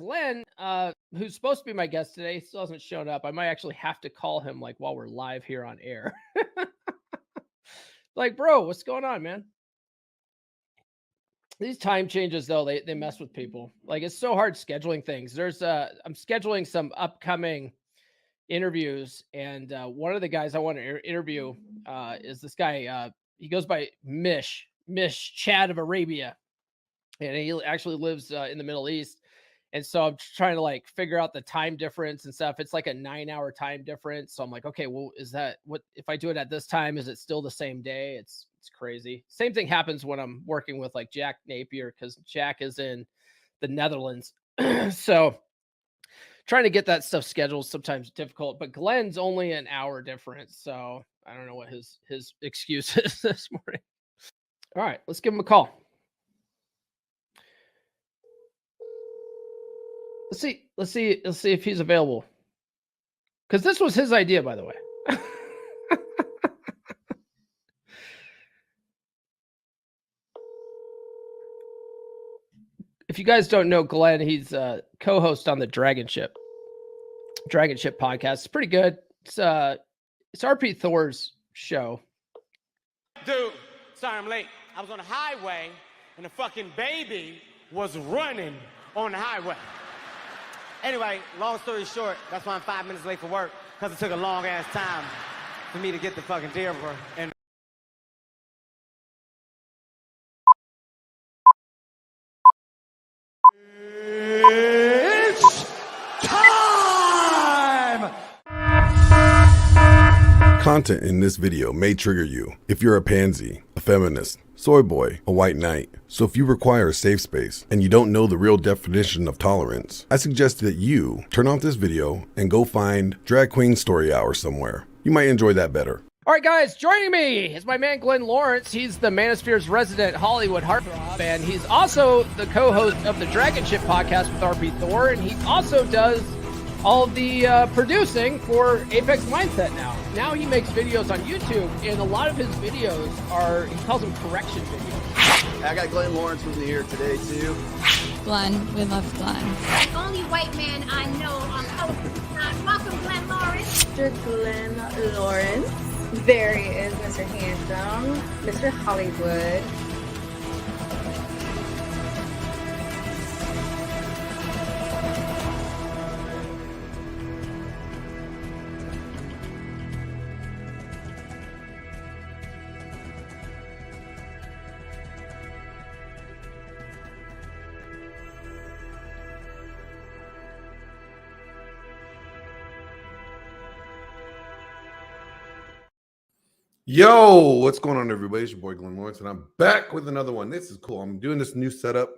Glenn, who's supposed to be my guest today, still hasn't shown up. I might actually have to call him like while we're live here on air. Like, bro, what's going on, man? These time changes though, they mess with people. Like it's so hard scheduling things. I'm scheduling some upcoming interviews, and one of the guys I want to interview is this guy. He goes by Mish Chad of Arabia, and he actually lives in the Middle East. And so I'm trying to like figure out the time difference and stuff. It's like a 9-hour time difference. So I'm like, okay, well, is that what if I do it at this time? Is it still the same day? It's crazy. Same thing happens when I'm working with like Jack Napier because Jack is in the Netherlands. So trying to get that stuff scheduled sometimes difficult. But Glenn's only an hour difference. So I don't know what his excuse is this morning. All right, let's give him a call. Let's see if he's available. Because this was his idea, by the way. If you guys don't know Glenn, he's a co-host on the Dragon Ship podcast. It's pretty good. It's RP Thor's show. Dude, sorry I'm late. I was on the highway and the fucking baby was running on the highway. Anyway, long story short, that's why I'm 5 minutes late for work, because it took a long ass time for me to get the fucking Dearborn. And it's time! Content in this video may trigger you if you're a pansy, a feminist, soy boy, a white knight. So if you require a safe space and you don't know the real definition of tolerance, I suggest that you turn off this video and go find Drag Queen Story Hour somewhere. You might enjoy that better. All right, guys, joining me is my man Glenn Lawrence. He's the Manosphere's resident Hollywood heartthrob, and he's also the co-host of the Dragon Ship podcast with RP Thor, and he also does all the producing for Apex Mindset now. Now he makes videos on YouTube, and a lot of his videos are, he calls them correction videos. I got Glenn Lawrence with me here today, too. Glenn, we love Glenn. The only white man I know on Post. Welcome, Glenn Lawrence. Mr. Glenn Lawrence. There he is, Mr. Handsome, Mr. Hollywood. Yo, what's going on, everybody? It's your boy Glenn Lawrence, and I'm back with another one. This is cool. I'm doing this new setup.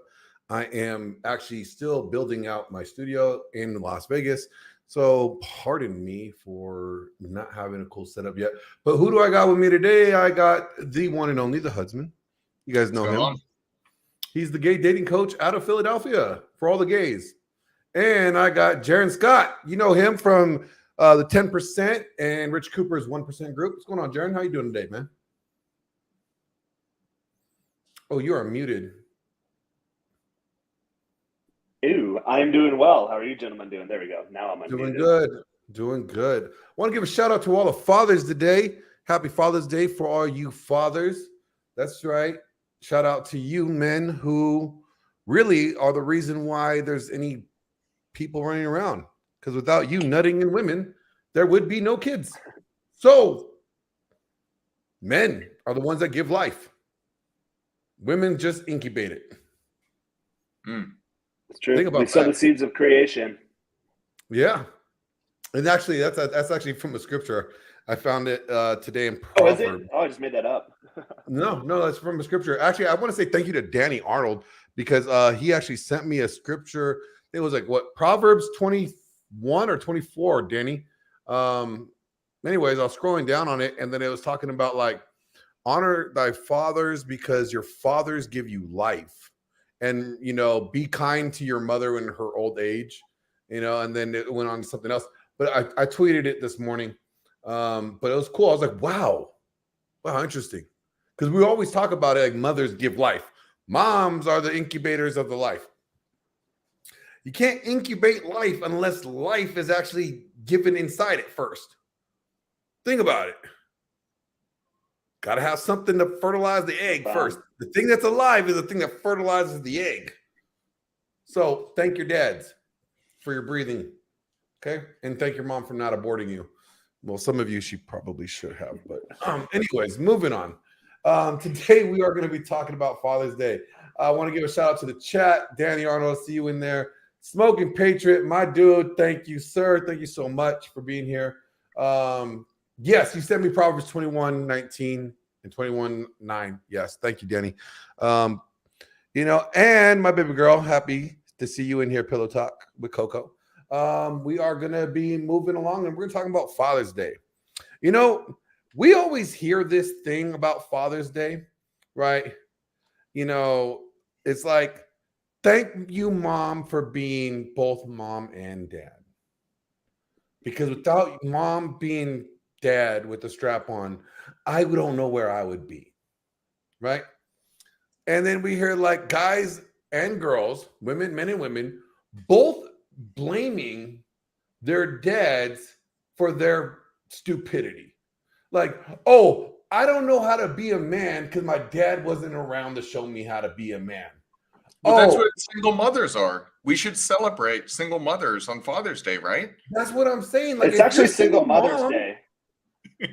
I am actually still building out my studio in Las Vegas, so pardon me for not having a cool setup yet. But who do I got with me today? I got the one and only, the Husband. You guys know him. He's the gay dating coach out of Philadelphia for all the gays. And I got Jaron Scott. You know him from the 10% and Rich Cooper's 1% group. What's going on, Jaron? How you doing today, man? Oh, you are muted. Ew, I'm doing well. How are you gentlemen doing? There we go. Now I'm unmuted. Doing good. Doing good. I want to give a shout out to all the fathers today. Happy Father's Day for all you fathers. That's right. Shout out to you men who really are the reason why there's any people running around. Because without you nutting in women, there would be no kids. So men are the ones that give life. Women just incubate it. It's true. We sow the seeds of creation. Yeah. And actually, that's actually from a scripture. I found it today in Proverbs. Oh, is it? Oh, I just made that up. No, that's from a scripture. Actually, I want to say thank you to Danny Arnold because he actually sent me a scripture. It was like, what, Proverbs 21 or 24, Danny. Anyways, I was scrolling down on it, and then it was talking about like honor thy fathers because your fathers give you life, and be kind to your mother in her old age, and then it went on to something else. But I tweeted it this morning, but it was cool. I was like, wow, interesting, because we always talk about it like mothers give life, moms are the incubators of the life. You can't incubate life unless life is actually given inside it first. Think about it. Got to have something to fertilize the egg first. The thing that's alive is the thing that fertilizes the egg. So thank your dads for your breathing. Okay. And thank your mom for not aborting you. Well, some of you she probably should have. But anyways, moving on. Today we are going to be talking about Father's Day. I want to give a shout out to the chat. Danny Arnold, I see you in there. Smoking Patriot, my dude. Thank you, sir. Thank you so much for being here. Yes, you sent me Proverbs 21:19 and 21:9. Yes, thank you, Danny. And my baby girl, happy to see you in here, Pillow Talk with Coco. We are going to be moving along, and we're going to talk about Father's Day. We always hear this thing about Father's Day, right? It's like, thank you, Mom, for being both mom and dad. Because without mom being dad with the strap on, I don't know where I would be, right? And then we hear like guys and girls, women, men and women, both blaming their dads for their stupidity. Like, oh, I don't know how to be a man because my dad wasn't around to show me how to be a man. Well, that's what single mothers are. We should celebrate single mothers on Father's Day, right? That's what I'm saying. Like, it's actually single Mother's Day.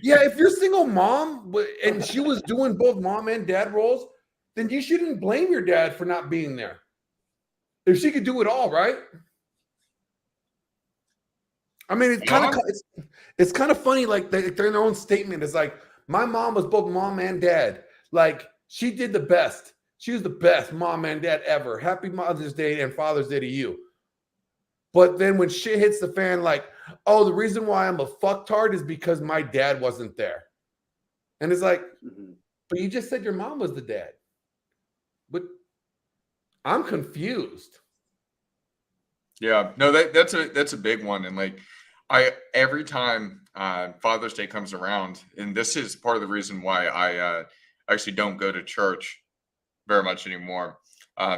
Yeah, if you're single mom and she was doing both mom and dad roles, then you shouldn't blame your dad for not being there. If she could do it all, right? I mean, it's kind of funny. Like they're in their own statement. It's like, my mom was both mom and dad. Like, she did the best. She was the best mom and dad ever. Happy Mother's Day and Father's Day to you. But then when shit hits the fan, like, oh, the reason why I'm a fucktard is because my dad wasn't there. And it's like, but you just said your mom was the dad. But I'm confused. Yeah, no, that's a big one. And like, every time Father's Day comes around, and this is part of the reason why I actually don't go to church very much anymore,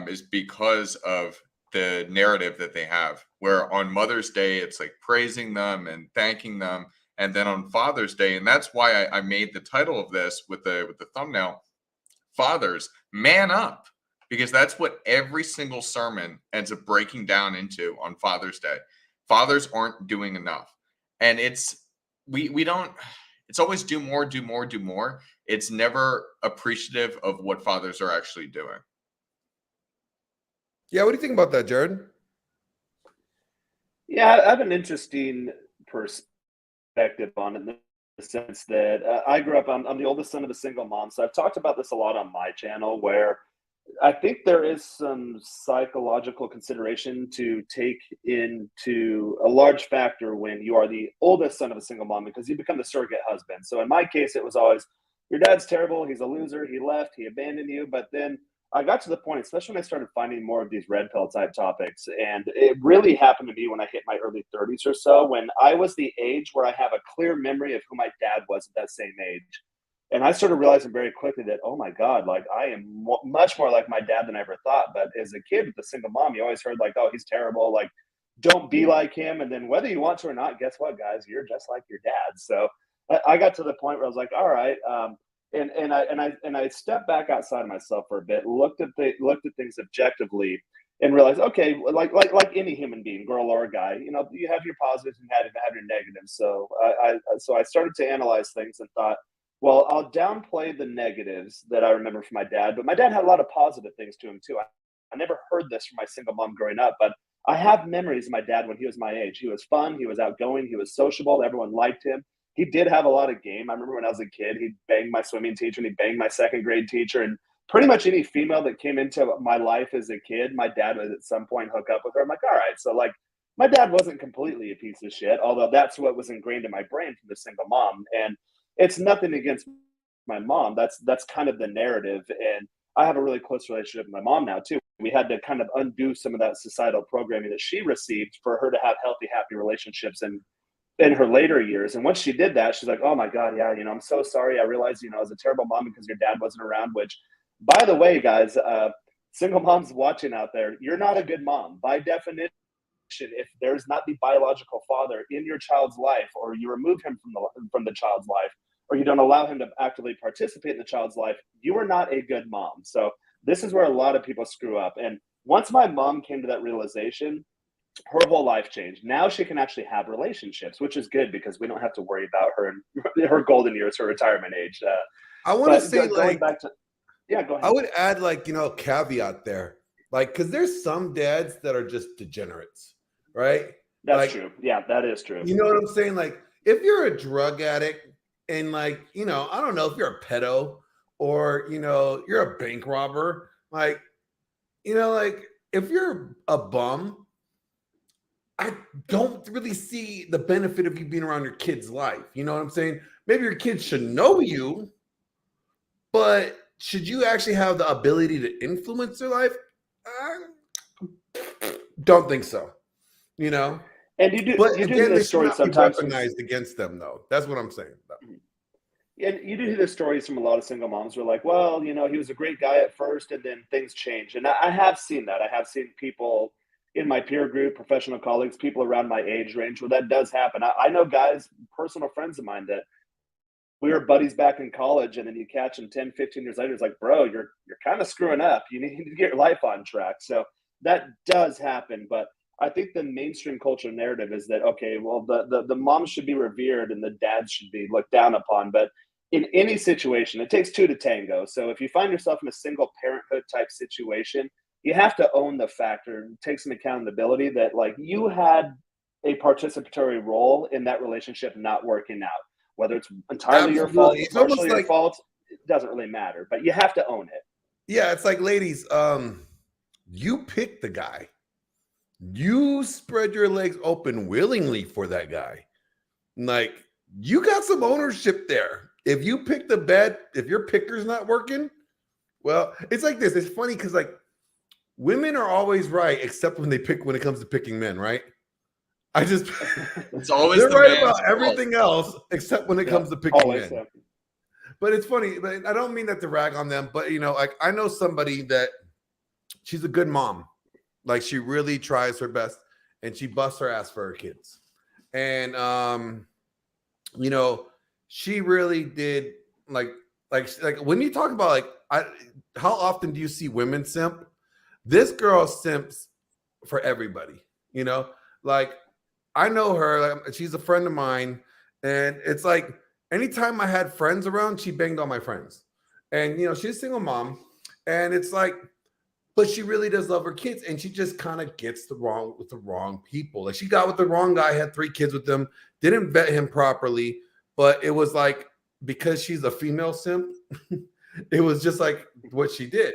is because of the narrative that they have, where on Mother's Day it's like praising them and thanking them, and then on Father's Day, and that's why I made the title of this with the thumbnail, Fathers, Man Up, because that's what every single sermon ends up breaking down into on Father's Day. Fathers aren't doing enough, and we don't. It's always do more, do more, do more. It's never appreciative of what fathers are actually doing. Yeah, what do you think about that, Jared? Yeah, I have an interesting perspective on it in the sense that I grew up, I'm the oldest son of a single mom. So I've talked about this a lot on my channel, where I think there is some psychological consideration to take into a large factor when you are the oldest son of a single mom, because you become the surrogate husband. So in my case, it was always, your dad's terrible, he's a loser, he left, he abandoned you. But then I got to the point, especially when I started finding more of these red pill type topics, and it really happened to me when I hit my early 30s or so, when I was the age where I have a clear memory of who my dad was at that same age. And I started realizing very quickly that, oh my God, like I am much more like my dad than I ever thought. But as a kid with a single mom, you always heard like, oh, he's terrible. Like, don't be like him. And then whether you want to or not, guess what, guys, you're just like your dad. So I got to the point where I was like, all right. And I stepped back outside of myself for a bit, looked at things objectively, and realized, okay, like any human being, girl or guy, you know, you have your positives and have your negatives. So I started to analyze things and thought, well, I'll downplay the negatives that I remember from my dad, but my dad had a lot of positive things to him too. I never heard this from my single mom growing up, but I have memories of my dad when he was my age. He was fun, he was outgoing, he was sociable, everyone liked him. He did have a lot of game. I remember when I was a kid, he'd bang my swimming teacher and he banged my second grade teacher. And pretty much any female that came into my life as a kid, my dad would at some point hook up with her. I'm like, all right. So like, my dad wasn't completely a piece of shit, although that's what was ingrained in my brain from the single mom. And it's nothing against my mom. That's kind of the narrative. And I have a really close relationship with my mom now too. We had to kind of undo some of that societal programming that she received for her to have healthy, happy relationships in her later years. And once she did that, she's like, oh my God, yeah, you know, I'm so sorry. I realized, you know, I was a terrible mom because your dad wasn't around, which, by the way, guys, single moms watching out there, you're not a good mom. By definition, if there's not the biological father in your child's life, or you remove him from the child's life, or you don't allow him to actively participate in the child's life, you are not a good mom. So this is where a lot of people screw up. And once my mom came to that realization, her whole life changed. Now she can actually have relationships, which is good because we don't have to worry about her in her golden years, her retirement age. I want to say, going like, back to, yeah, go ahead. I would add, like, caveat there, like, because there's some dads that are just degenerates, right? That's like, true. Yeah, that is true. You know what I'm saying? Like, if you're a drug addict and, like, I don't know if you're a pedo or, you're a bank robber, like, like, if you're a bum, I don't really see the benefit of you being around your kid's life. You know what I'm saying? Maybe your kids should know you, but should you actually have the ability to influence their life? Don't think so. And you do, But you do again, hear they the should stories not be sometimes. weaponized against them, though. That's what I'm saying. And you do hear the stories from a lot of single moms who are like, well, he was a great guy at first and then things changed. And I have seen that. I have seen people in my peer group, professional colleagues, people around my age range where that does happen. I know guys, personal friends of mine, that we were buddies back in college, and then you catch them 10, 15 years later. It's like, bro, you're kind of screwing up. You need to get your life on track. So that does happen. But I think the mainstream culture narrative is that, okay, well, the moms should be revered and the dads should be looked down upon. But in any situation, it takes two to tango. So if you find yourself in a single parenthood type situation, you have to own the factor, take some accountability that, like, you had a participatory role in that relationship not working out. Whether it's entirely your fault, It's partially almost your like, fault, it doesn't really matter. But you have to own it. yeah, it's like, ladies, you pick the guy. You spread your legs open willingly for that guy. Like, you got some ownership there. If you pick the bed, if your picker's not working, well, it's like this. It's funny because, like, women are always right, except when it comes to picking men, right? It's always they're the right man's about fault. everything else except when it comes to picking always men. so. But it's funny, but I don't mean that to rag on them, but like, I know somebody that she's a good mom. Like, she really tries her best and she busts her ass for her kids. And she really did, like when you talk about, like, how often do you see women simp? This girl simps for everybody, like, I know her, like, she's a friend of mine, and it's like, anytime I had friends around, she banged all my friends. And she's a single mom, and it's like, but she really does love her kids, and she just kind of gets with the wrong people. Like, she got with the wrong guy, had 3 kids with him, didn't vet him properly, but it was like, because she's a female simp, it was just like what she did.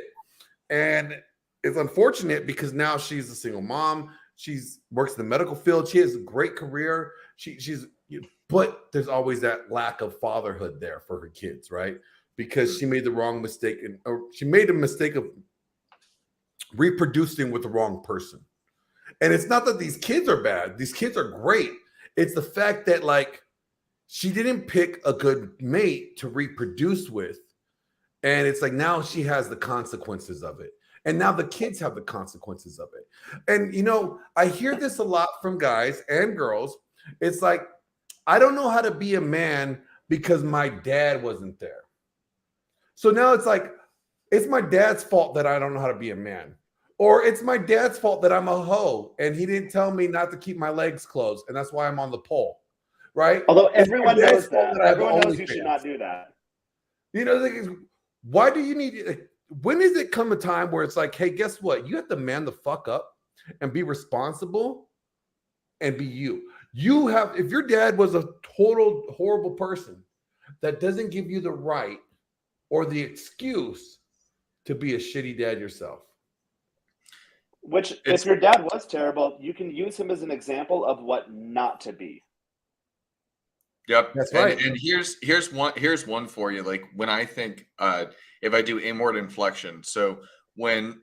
And it's unfortunate because now she's a single mom. She's works in the medical field. She has a great career. But there's always that lack of fatherhood there for her kids, right? Because she made the wrong mistake, or she made a mistake of reproducing with the wrong person. And it's not that these kids are bad. These kids are great. It's the fact that, like, she didn't pick a good mate to reproduce with. And it's like, now she has the consequences of it. And now the kids have the consequences of it. And, I hear this a lot from guys and girls. It's like, I don't know how to be a man because my dad wasn't there. So now it's like, it's my dad's fault that I don't know how to be a man. Or it's my dad's fault that I'm a hoe and he didn't tell me not to keep my legs closed. And that's why I'm on the pole. Right? Although everyone knows that. Everyone knows you fans. should not do that. Why do you need when does it come a time where it's like, hey, guess what? You have to man the fuck up and be responsible and be you. If your dad was a total horrible person, that doesn't give you the right or the excuse to be a shitty dad yourself. If your dad was terrible, you can use him as an example of what not to be. Yep. That's right. And here's one for you. Like, when I think, if I do inward inflection. So when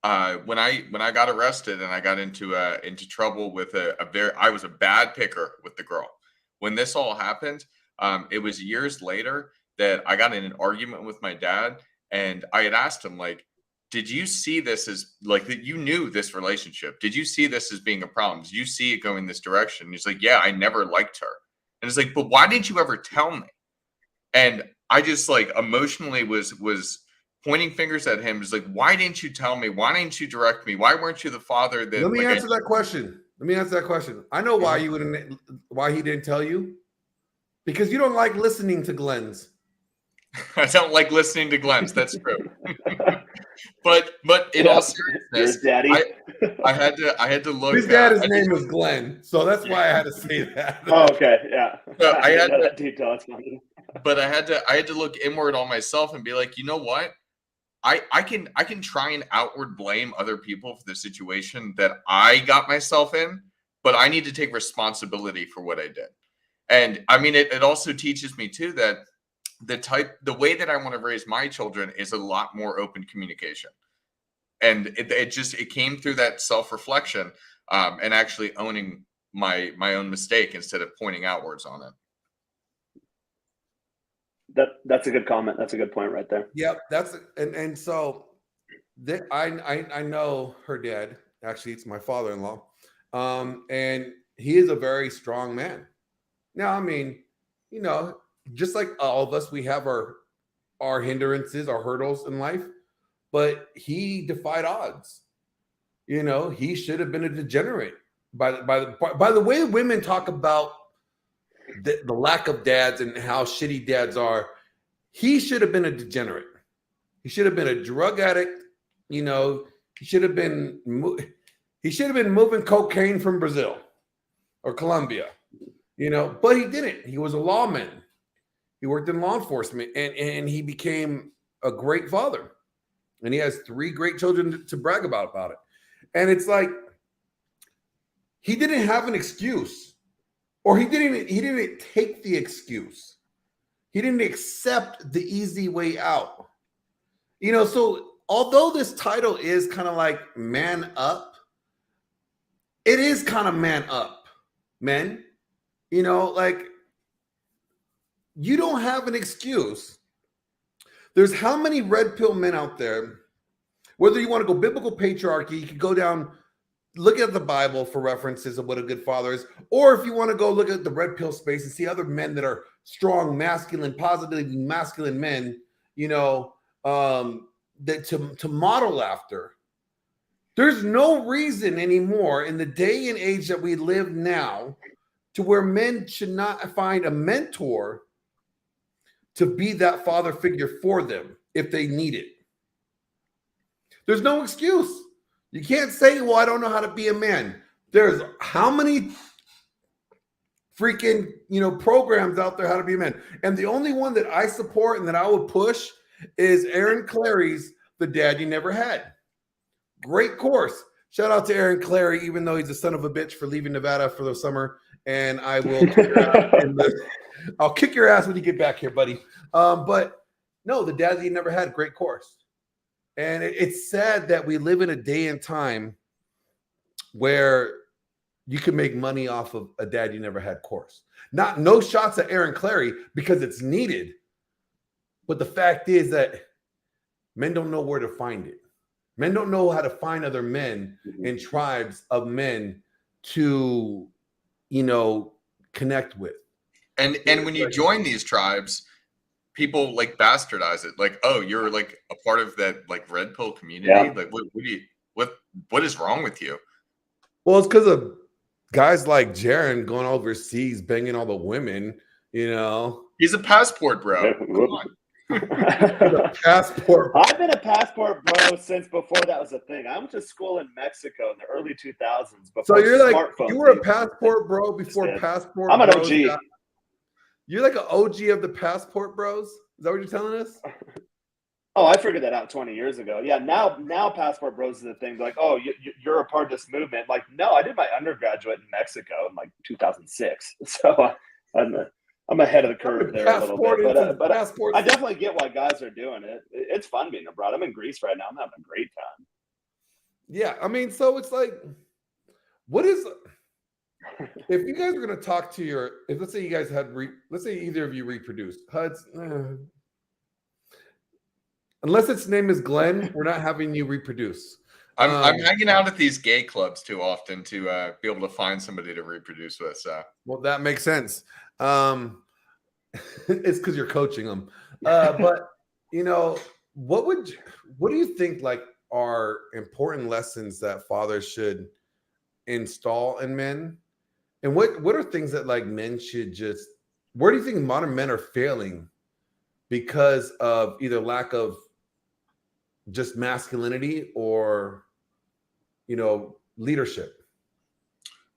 when I got arrested and I got into trouble with I was a bad picker with the girl. When this all happened, it was years later that I got in an argument with my dad, and I had asked him, like, did you see this as like that? You knew this relationship. Did you see this as being a problem? Did you see it going this direction? And he's like, yeah, I never liked her. And it's like, but why didn't you ever tell me? And I just like emotionally was pointing fingers at him. It's like, why didn't you tell me? Why didn't you direct me? Why weren't you the father that? Let me like, answer that question. I know why why he didn't tell you. Because you don't like listening to Glenn's. I don't like listening to Glenn's. That's true. but in all seriousness, daddy. I had to look. His dad's name was Glenn, so that's why I had to say that. Oh, okay, yeah. So I had that detail. It's funny. But I had to look inward on myself and be like, you know what? I can try and outward blame other people for the situation that I got myself in, but I need to take responsibility for what I did. And I mean, it also teaches me too that the way that I want to raise my children is a lot more open communication. And it came through that self-reflection and actually owning my own mistake instead of pointing outwards on it. That's a good comment. That's a good point right there. Yep, and so I know her dad. Actually, it's my father-in-law, and he is a very strong man. Now, I mean, you know, just like all of us, we have our hindrances, our hurdles in life, but he defied odds. You know, he should have been a degenerate. By the way women talk about the lack of dads and how shitty dads are, he should have been a degenerate. He should have been a drug addict. You know, he should have been moving cocaine from Brazil or Colombia. You know, but he didn't. He was a lawman. He worked in law enforcement, and he became a great father. And he has 3 great children to brag about it. And it's like he didn't have an excuse, or he didn't take the excuse. He didn't accept the easy way out. You know, so although this title is kind of like man up, it is kind of man up, men. You know, like, you don't have an excuse. There's how many red pill men out there, whether you want to go biblical patriarchy, you can go down, look at the Bible for references of what a good father is, or if you want to go look at the red pill space and see other men that are strong, masculine, positively masculine men, you know, that to model after. There's no reason anymore in the day and age that we live now to where men should not find a mentor to be that father figure for them if they need it. There's no excuse. You can't say, well, I don't know how to be a man. There's how many freaking, you know, programs out there how to be a man. And the only one that I support and that I would push is Aaron Clary's The Dad You Never Had. Great course. Shout out to Aaron Clary, even though he's a son of a bitch for leaving Nevada for the summer. And I will kick your ass I'll kick your ass when you get back here, buddy. But no, The Dad That You Never Had, great course. And it's sad that we live in a day and time where you can make money off of a Dad You Never Had course. No shots at Aaron Clary because it's needed. But the fact is that men don't know where to find it. Men don't know how to find other men in tribes of men to, you know, connect with. And when you join these tribes, people like bastardize it. Like, oh, you're like a part of that like red pill community. Yeah. Like, what is wrong with you? Well, it's because of guys like Jaron going overseas, banging all the women. You know, he's a passport bro. Passport. I've been a passport bro since before that was a thing. I went to school in Mexico in the early 2000s. So you're like, you were a passport bro before passport. I'm an OG. You're like an OG of the passport bros. Is that what you're telling us? Oh, I figured that out 20 years ago. Yeah, now passport bros is a thing. Like, oh, you're a part of this movement. Like, no, I did my undergraduate in Mexico in like 2006. So I'm ahead of the curve there a little bit. But I definitely get why guys are doing it. It's fun being abroad. I'm in Greece right now. I'm having a great time. Yeah, I mean, so it's like, what is... If you guys are going to talk to let's say you guys had, let's say either of you reproduced, HUDs, Unless its name is Glenn, we're not having you reproduce. I'm hanging out at these gay clubs too often to be able to find somebody to reproduce with. So Well, that makes sense. It's because you're coaching them. But what do you think like are important lessons that fathers should install in men? And what are things that like men should just where do you think modern men are failing because of either lack of just masculinity or leadership?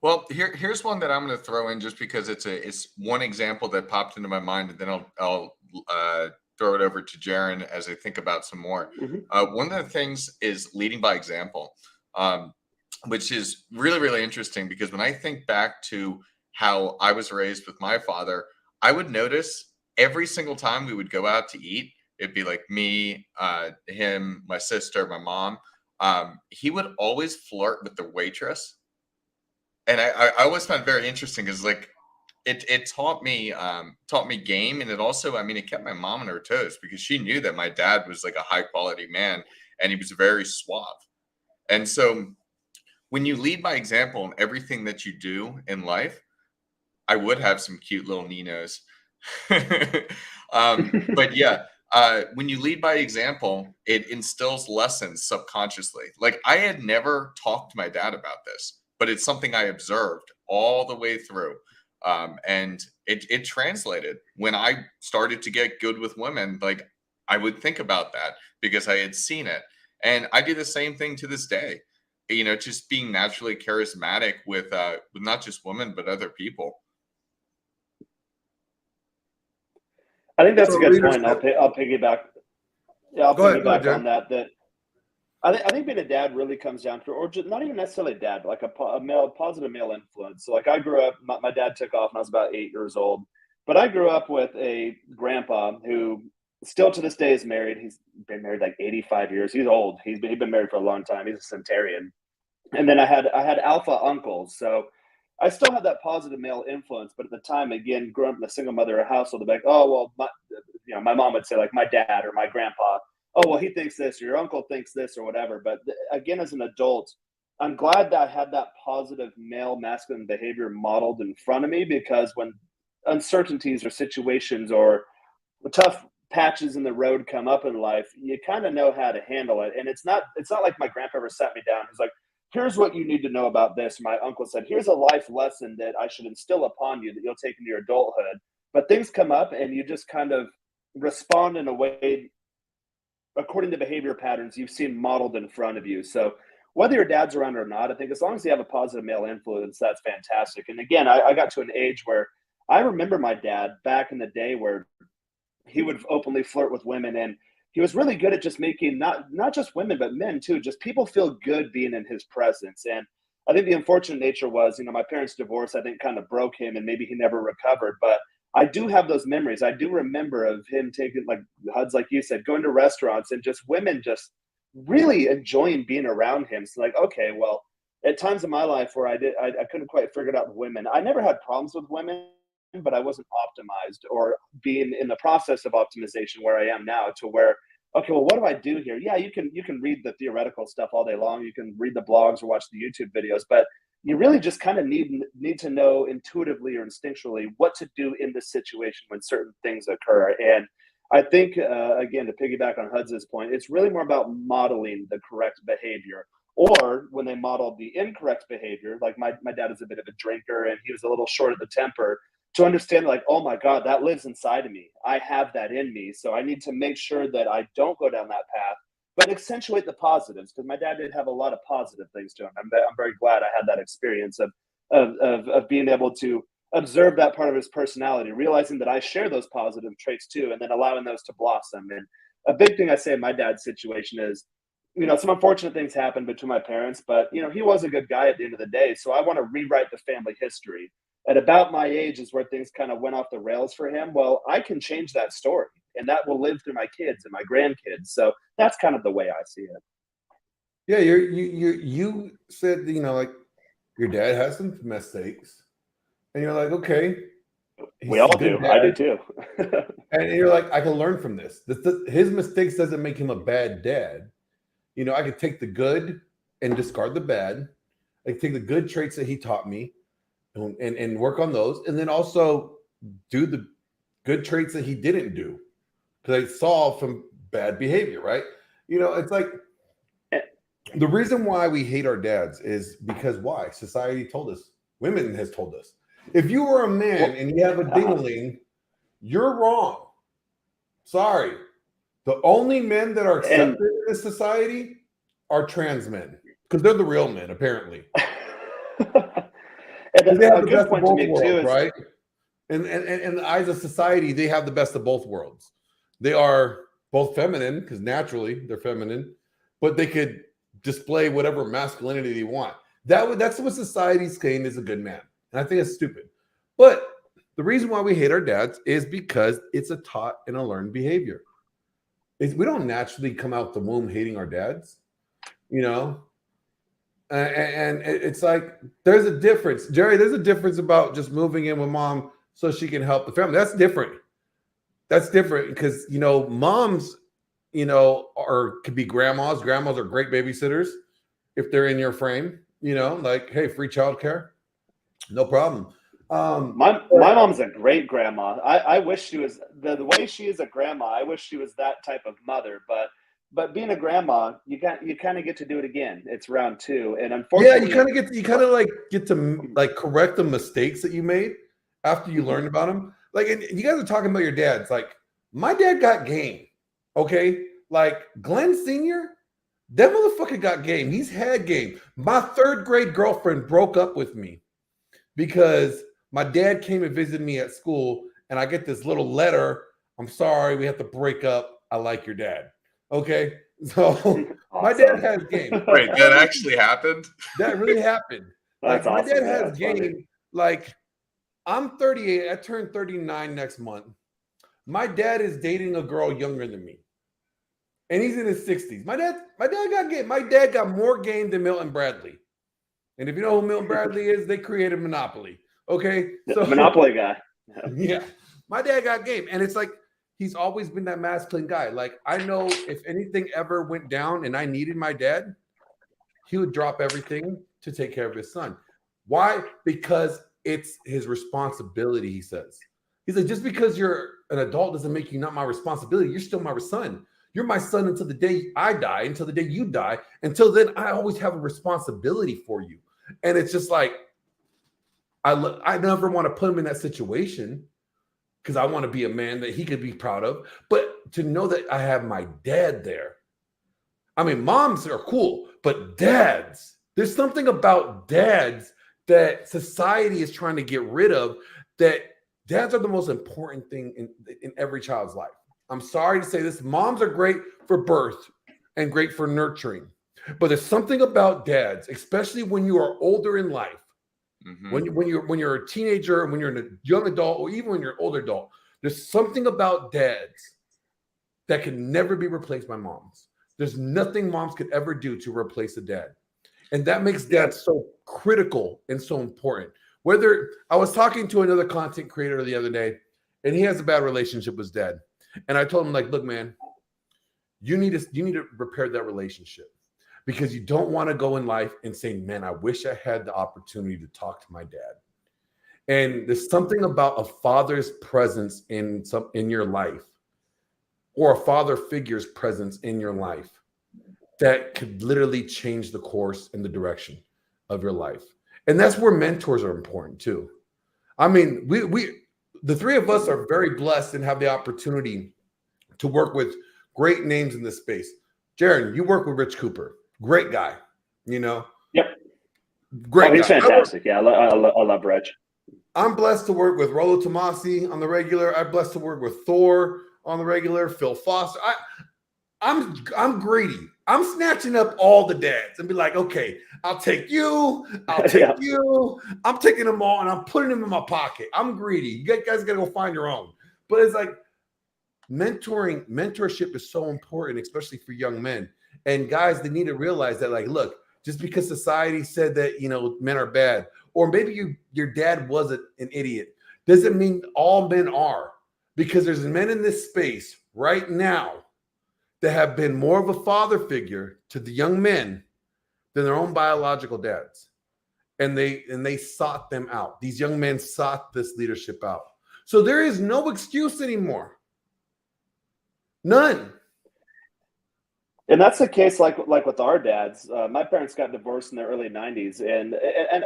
well, here's one that I'm going to throw in just because it's one example that popped into my mind, and then I'll throw it over to Jaron as I think about some more. One of the things is leading by example, which is really, really interesting because when I think back to how I was raised with my father, I would notice every single time we would go out to eat, it'd be like me, him, my sister, my mom. He would always flirt with the waitress. And I always found it very interesting because like it taught me game, and it also, I mean, it kept my mom on her toes because she knew that my dad was like a high quality man and he was very suave. And so when you lead by example in everything that you do in life, I would have some cute little Ninos. But yeah, when you lead by example, it instills lessons subconsciously. Like I had never talked to my dad about this, but it's something I observed all the way through. And it translated when I started to get good with women. Like I would think about that because I had seen it. And I do the same thing to this day, just being naturally charismatic with not just women, but other people. I think that's So a good leadership. point. I'll piggyback. Yeah, I'll Go ahead, piggyback on Jared. that. I think being a dad really comes down to, or just not even necessarily a dad, but like a positive male influence. So like I grew up, my dad took off when I was about 8 years old, but I grew up with a grandpa who still to this day is married. He's been married like 85 years. He's old. He's been married for a long time. He's a centenarian. And then I had alpha uncles. So I still had that positive male influence, but at the time, again, growing up in a single mother household, like, oh well, my mom would say like my dad or my grandpa, oh well, he thinks this or your uncle thinks this or whatever. But again, as an adult, I'm glad that I had that positive male masculine behavior modeled in front of me because when uncertainties or situations or tough patches in the road come up in life, you kind of know how to handle it. And it's not like my grandpa ever sat me down. He's like, here's what you need to know about this. My uncle said, here's a life lesson that I should instill upon you that you'll take into your adulthood. But things come up and you just kind of respond in a way according to behavior patterns you've seen modeled in front of you. So whether your dad's around or not, I think as long as you have a positive male influence, that's fantastic. And again, I got to an age where I remember my dad back in the day where he would openly flirt with women, and he was really good at just making not just women but men too, just people feel good being in his presence. And I think the unfortunate nature was, my parents' divorce I think kind of broke him and maybe he never recovered, but I do have those memories. I do remember of him taking, like Huds, like you said, going to restaurants and just women just really enjoying being around him. So like, okay, well, at times in my life where I couldn't quite figure it out with women, I never had problems with women, but I wasn't optimized or being in the process of optimization where I am now to where, okay, well, what do I do here? Yeah, you can read the theoretical stuff all day long. You can read the blogs or watch the YouTube videos, but you really just kind of need to know intuitively or instinctually what to do in this situation when certain things occur. And I think, again, to piggyback on Huds's point, it's really more about modeling the correct behavior. Or when they modeled the incorrect behavior, like my dad is a bit of a drinker and he was a little short of the temper, to understand like, oh my God, that lives inside of me. I have that in me. So I need to make sure that I don't go down that path, but accentuate the positives because my dad did have a lot of positive things to him. I'm very glad I had that experience of being able to observe that part of his personality, realizing that I share those positive traits too, and then allowing those to blossom. And a big thing I say in my dad's situation is, some unfortunate things happened between my parents, but he was a good guy at the end of the day. So I want to rewrite the family history. At about my age is where things kind of went off the rails for him. Well, I can change that story, and that will live through my kids and my grandkids. So that's kind of the way I see it. Yeah, you said like your dad has some mistakes, and you're like, okay, We all do. I do too. And you're like, I can learn from this. His mistakes doesn't make him a bad dad. You know, I could take the good and discard the bad. I could take the good traits that he taught me and work on those. And then also do the good traits that he didn't do. Because I saw from bad behavior, right? You know, it's like the reason why we hate our dads is because why? Society told us. Women has told us. If you were a man and you have a ding-a-ling, you're wrong. Sorry. The only men that are accepted in this society are trans men because they're the real men, apparently. And they have a the good best of point to both make worlds, too is right? And in the eyes of society, they have the best of both worlds. They are both feminine because naturally they're feminine, but they could display whatever masculinity they want. That's what society's saying is a good man. And I think it's stupid. But the reason why we hate our dads is because it's a taught and a learned behavior. We don't naturally come out the womb hating our dads, you know? And it's like, there's a difference. Jerry, there's a difference about just moving in with mom so she can help the family. That's different. That's different because, you know, moms, you know, could be grandmas. Grandmas are great babysitters if they're in your frame, you know, like, hey, free childcare, no problem. My mom's a great grandma. I wish she was the way she is a grandma. I wish she was that type of mother. But being a grandma, you kind of get to do it again. It's round 2, and unfortunately, you kind of get to like correct the mistakes that you made after you learned about them. Like, and you guys are talking about your dads. Like, my dad got game. Okay, like Glenn Senior, that motherfucker got game. He's had game. My 3rd grade girlfriend broke up with me because my dad came and visited me at school, and I get this little letter. I'm sorry, we have to break up. I like your dad. Okay, so awesome. My dad has game. Wait, that actually happened? That really happened. That's like, awesome. My dad has game. Funny. Like, I'm 38. I turn 39 next month. My dad is dating a girl younger than me, and he's in his 60s. My dad got game. My dad got more game than Milton Bradley. And if you know who Milton Bradley is, they created Monopoly. Okay, so Monopoly guy. Yeah, my dad got game, and it's like he's always been that masculine guy. Like, I know if anything ever went down and I needed my dad, he would drop everything to take care of his son. Why? Because it's his responsibility, he says. He's like, just because you're an adult doesn't make you not my responsibility. You're still my son. You're my son until the day I die, until the day you die. Until then, I always have a responsibility for you. And it's just like, I never want to put him in that situation because I want to be a man that he could be proud of. But to know that I have my dad there. I mean, moms are cool, but dads, there's something about dads that society is trying to get rid of, that dads are the most important thing in every child's life. I'm sorry to say this. Moms are great for birth and great for nurturing. But there's something about dads, especially when you are older in life, when you're a teenager, when you're a young adult, or even when you're an older adult, there's something about dads that can never be replaced by moms. There's nothing moms could ever do to replace a dad. And that makes dads so critical and so important. Whether I was talking to another content creator the other day, and he has a bad relationship with his dad. And I told him, like, look, man, you need to repair that relationship. Because you don't want to go in life and say, man, I wish I had the opportunity to talk to my dad. And there's something about a father's presence in your life, or a father figure's presence in your life, that could literally change the course and the direction of your life. And that's where mentors are important too. I mean, the 3 of us are very blessed and have the opportunity to work with great names in this space. Jaron, you work with Rich Cooper. Great guy, you know. Yep. Great. He's fantastic. I love Rich. I'm blessed to work with Rollo Tomasi on the regular. I'm blessed to work with Thor on the regular. Phil Foster. I'm greedy. I'm snatching up all the dads and be like, okay, I'll take you. I'll take you. I'm taking them all and I'm putting them in my pocket. I'm greedy. You guys got to go find your own. But it's like mentorship is so important, especially for young men. And guys, they need to realize that, like, look, just because society said that, you know, men are bad, or maybe your dad was an idiot, doesn't mean all men are, because there's men in this space right now that have been more of a father figure to the young men than their own biological dads. And they sought them out. These young men sought this leadership out. So there is no excuse anymore. None. And that's the case, like with our dads. My parents got divorced in the early '90s, and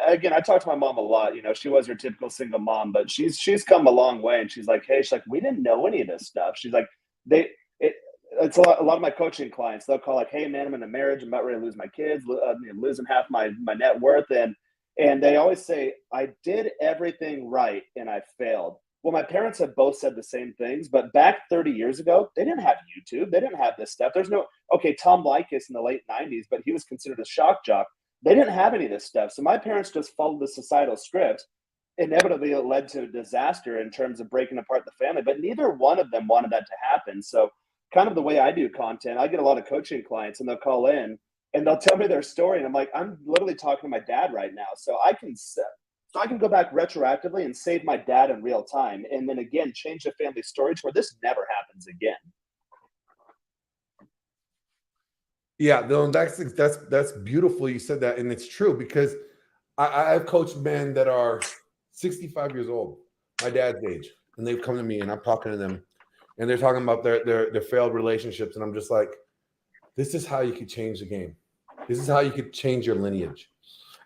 again, I talk to my mom a lot. You know, she was your typical single mom, but she's come a long way. And she's like, hey, she's like, we didn't know any of this stuff. She's like, it's a lot of my coaching clients. They'll call like, hey man, I'm in a marriage, I'm about ready to lose my kids, losing half my net worth, and they always say, I did everything right and I failed. Well, my parents have both said the same things, but back 30 years ago, they didn't have YouTube. They didn't have this stuff. There's no, okay, Tom Likas in the late 90s, but he was considered a shock jock. They didn't have any of this stuff. So my parents just followed the societal script. Inevitably, it led to disaster in terms of breaking apart the family, but neither one of them wanted that to happen. So kind of the way I do content, I get a lot of coaching clients and they'll call in and they'll tell me their story. And I'm like, I'm literally talking to my dad right now. So I can go back retroactively and save my dad in real time. And then again, change the family story to where this never happens again. Yeah, no, that's beautiful. You said that, and it's true, because I've coached men that are 65 years old, my dad's age, and they've come to me and I'm talking to them and they're talking about their failed relationships. And I'm just like, this is how you could change the game. This is how you could change your lineage.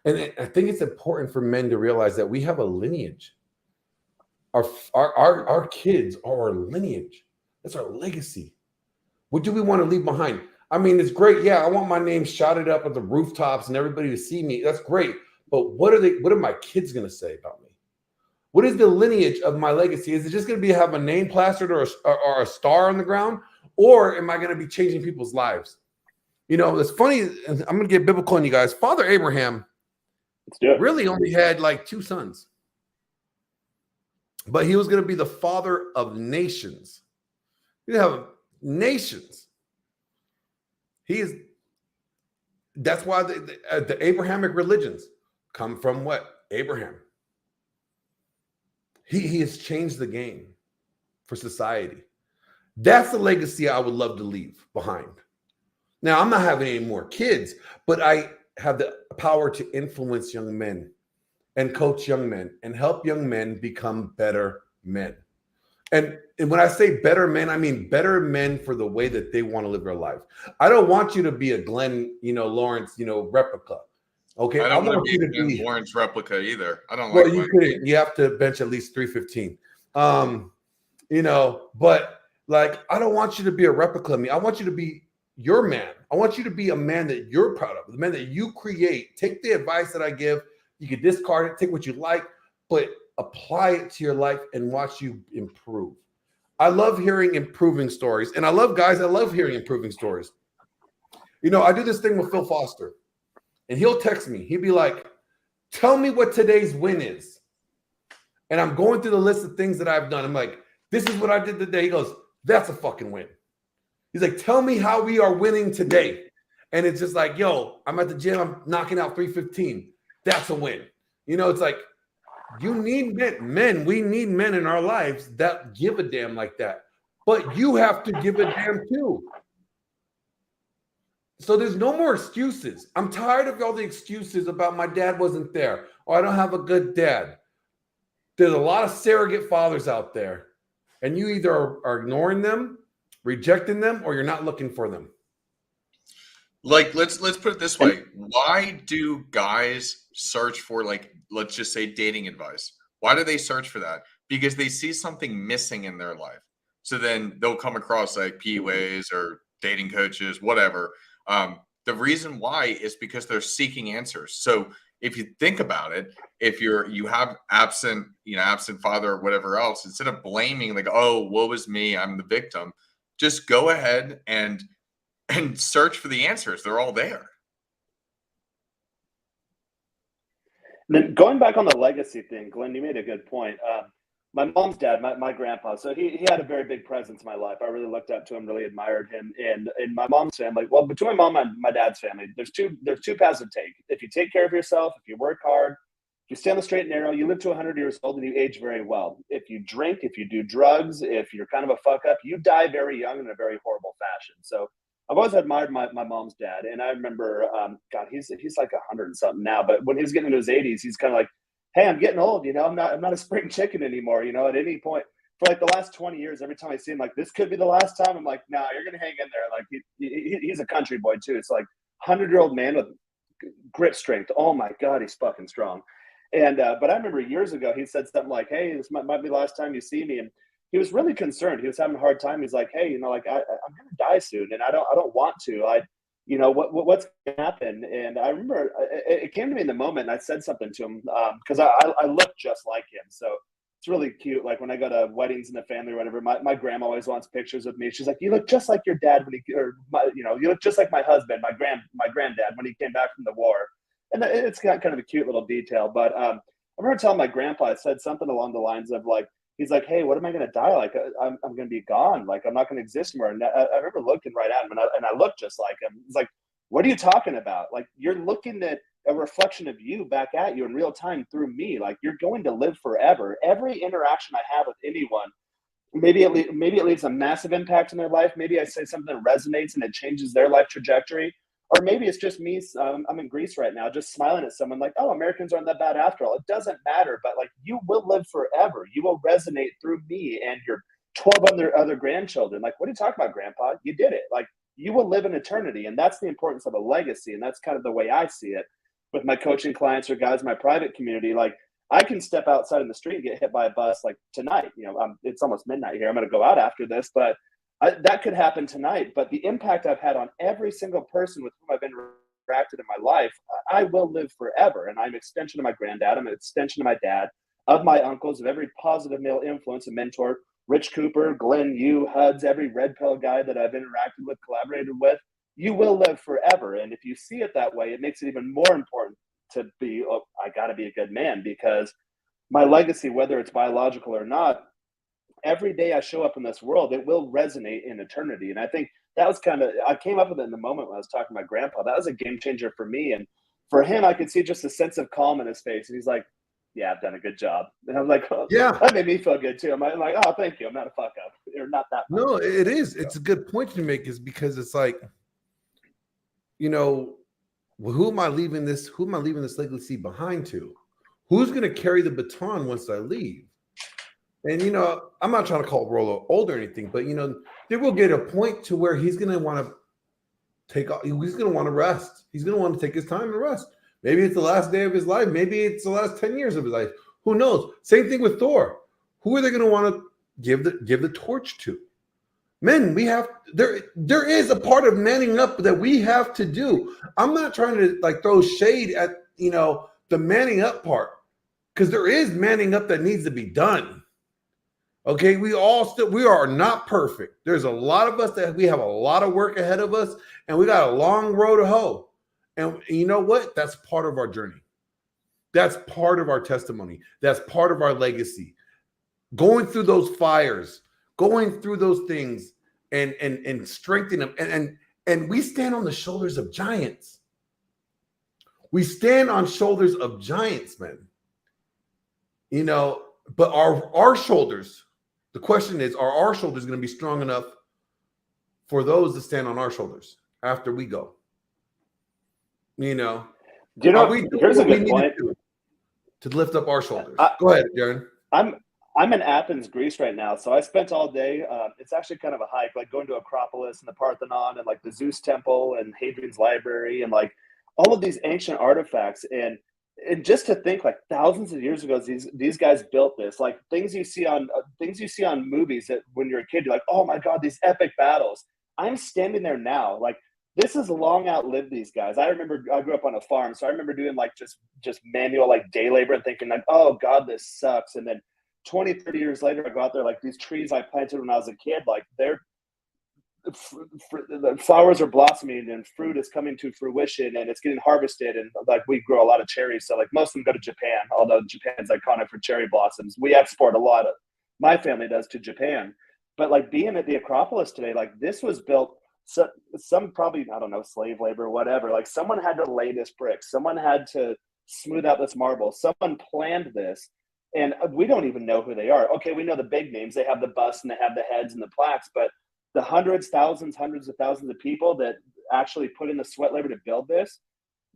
And I think it's important for men to realize that we have a lineage. Our kids are our lineage. That's our legacy. What do we want to leave behind? I mean, it's great. Yeah, I want my name shouted up at the rooftops and everybody to see me. That's great. But what are my kids going to say about me? What is the lineage of my legacy? Is it just going to be have a name plastered or a star on the ground? Or am I going to be changing people's lives? You know, it's funny. I'm going to get biblical on you guys. Father Abraham really only had like 2 sons. But he was going to be the father of nations. You have nations. That's why the Abrahamic religions come from what? Abraham. He has changed the game for society. That's the legacy I would love to leave behind. Now, I'm not having any more kids, but I have the power to influence young men and coach young men and help young men become better men. And when I say better men, I mean better men for the way that they want to live their life. I don't want you to be a Glenn, Lawrence, replica. Okay. I don't want to be a Glenn Lawrence replica either. I don't like you couldn't. You have to bench at least 315. But like, I don't want you to be a replica of me. I want you to be your man. I want you to be a man that you're proud of, the man that you create. Take the advice that I give. You can discard it, take what you like, but apply it to your life and watch you improve. I love hearing improving stories, and I love guys that love hearing improving stories. I do this thing with Phil Foster, and he'll text me. He'll be like, tell me what today's win is. And I'm going through the list of things that I've done. I'm like, this is what I did today. He goes, that's a fucking win. He's like, tell me how we are winning today. And it's just like, yo, I'm at the gym. I'm knocking out 315. That's a win. It's like, you need men. We need men in our lives that give a damn like that. But you have to give a damn too. So there's no more excuses. I'm tired of all the excuses about my dad wasn't there, or I don't have a good dad. There's a lot of surrogate fathers out there, and you either are ignoring them, rejecting them, or you're not looking for them. Like, let's put it this way. Why do guys search for, like, let's just say dating advice? Why do they search for that? Because they see something missing in their life. So then they'll come across like PUAs or dating coaches, whatever. The reason why is because they're seeking answers. So if you think about it, if you have absent father or whatever else, instead of blaming like, oh, woe was me, I'm the victim, just go ahead and search for the answers. They're all there. Then going back on the legacy thing, Glenn, you made a good point. My mom's dad, my grandpa, so he had a very big presence in my life. I really looked up to him, really admired him. And in my mom's family, well, between my mom and my dad's family, there's two paths to take. If you take care of yourself, if you work hard, you stay on the straight and narrow, you live to 100 years old and you age very well. If you drink, if you do drugs, if you're kind of a fuck up, you die very young in a very horrible fashion. So I've always admired my mom's dad. And I remember, God, he's like 100 and something now, but when he's getting into his 80s, he's kind of like, hey, I'm getting old, you know, I'm not a spring chicken anymore, you know, at any point. For like the last 20 years, every time I see him, like, this could be the last time. I'm like, nah, you're going to hang in there. Like, he's a country boy, too. It's like 100-year-old man with grip strength. Oh, my God, he's fucking strong. And but I remember years ago, he said something like, hey, this might be the last time you see me. And he was really concerned. He was having a hard time. He's like, hey, you know, like, I'm going to die soon. And I don't want to. You know, what's going to happen? And I remember it came to me in the moment, and I said something to him because I look just like him. So it's really cute. Like when I go to weddings in the family or whatever, my grandma always wants pictures of me. She's like, you look just like your dad when you look just like my husband, my granddad when he came back from the war. And it's got kind of a cute little detail. But I remember telling my grandpa, I said something along the lines of like, he's like, hey, what am I going to die like? I'm going to be gone. Like, I'm not going to exist anymore. And I remember looking right at him, and I looked just like him. He's like, what are you talking about? Like, you're looking at a reflection of you back at you in real time through me. Like, you're going to live forever. Every interaction I have with anyone, maybe it leaves a massive impact in their life. Maybe I say something that resonates and it changes their life trajectory. Or maybe it's just me. I'm in Greece right now, just smiling at someone like, oh, Americans aren't that bad after all. It doesn't matter. But like, you will live forever. You will resonate through me and your 12 other grandchildren. Like, what are you talking about, Grandpa? You did it. Like, you will live in eternity. And that's the importance of a legacy. And that's kind of the way I see it with my coaching clients or guys in my private community. Like, I can step outside in the street and get hit by a bus like tonight. You know, it's almost midnight here. I'm going to go out after this, but that could happen tonight. But the impact I've had on every single person with whom I've interacted in my life, I will live forever. And I'm an extension of my granddad. I'm an extension of my dad, of my uncles, of every positive male influence and mentor. Rich Cooper, Glenn, you, Huds, every red pill guy that I've interacted with, collaborated with, you will live forever. And if you see it that way, it makes it even more important to be, oh, I got to be a good man, because my legacy, whether it's biological or not, every day I show up in this world, it will resonate in eternity. And I think that was I came up with it in the moment when I was talking to my grandpa. That was a game changer for me. And for him, I could see just a sense of calm in his face. And he's like, yeah, I've done a good job. And I was like, oh, yeah, that made me feel good too. I'm like, oh, thank you. I'm not a fuck up. You're not that much. No, it is. It's a good point to make, is because it's like, you know, who am I leaving this legacy behind to? Who's going to carry the baton once I leave? And, you know, I'm not trying to call Rolo old or anything, but, you know, there will get a point to where he's going to want to take off. He's going to want to rest. He's going to want to take his time and rest. Maybe it's the last day of his life. Maybe it's the last 10 years of his life. Who knows? Same thing with Thor. Who are they going to want to give the torch to? Men, there is a part of manning up that we have to do. I'm not trying to like throw shade at, you know, the manning up part, because there is manning up that needs to be done. Okay, we are not perfect. There's a lot of us that we have a lot of work ahead of us, and we got a long road to hoe. And you know what? That's part of our journey. That's part of our testimony. That's part of our legacy. Going through those fires, going through those things, and strengthening them. And we stand on the shoulders of giants. We stand on shoulders of giants, man. You know, but our shoulders, the question is, are our shoulders going to be strong enough for those to stand on our shoulders after we go? You know, here's a good point to lift up our shoulders. Go ahead, Darren. I'm in Athens, Greece right now. So I spent all day. It's actually kind of a hike, like going to Acropolis and the Parthenon and like the Zeus Temple and Hadrian's Library and like all of these ancient artifacts. And just to think, like thousands of years ago, these guys built this. Like things you see on movies that when you're a kid, you're like, oh my God, these epic battles. I'm standing there now, like. This has long outlived these guys. I remember I grew up on a farm, so I remember doing like just manual like day labor and thinking like, oh God, this sucks. And then 20, 30 years later, I go out there, like these trees I planted when I was a kid, like the flowers are blossoming and fruit is coming to fruition and it's getting harvested. And like we grow a lot of cherries. So like most of them go to Japan, although Japan's iconic for cherry blossoms. We export a lot of, my family does, to Japan. But like being at the Acropolis today, like this was built, so some probably, I don't know, slave labor or whatever, like someone had to lay this brick. Someone had to smooth out this marble. Someone planned this, and we don't even know who they are. Okay, we know the big names. They have the bust and they have the heads and the plaques, but the hundreds of thousands of people that actually put in the sweat labor to build this,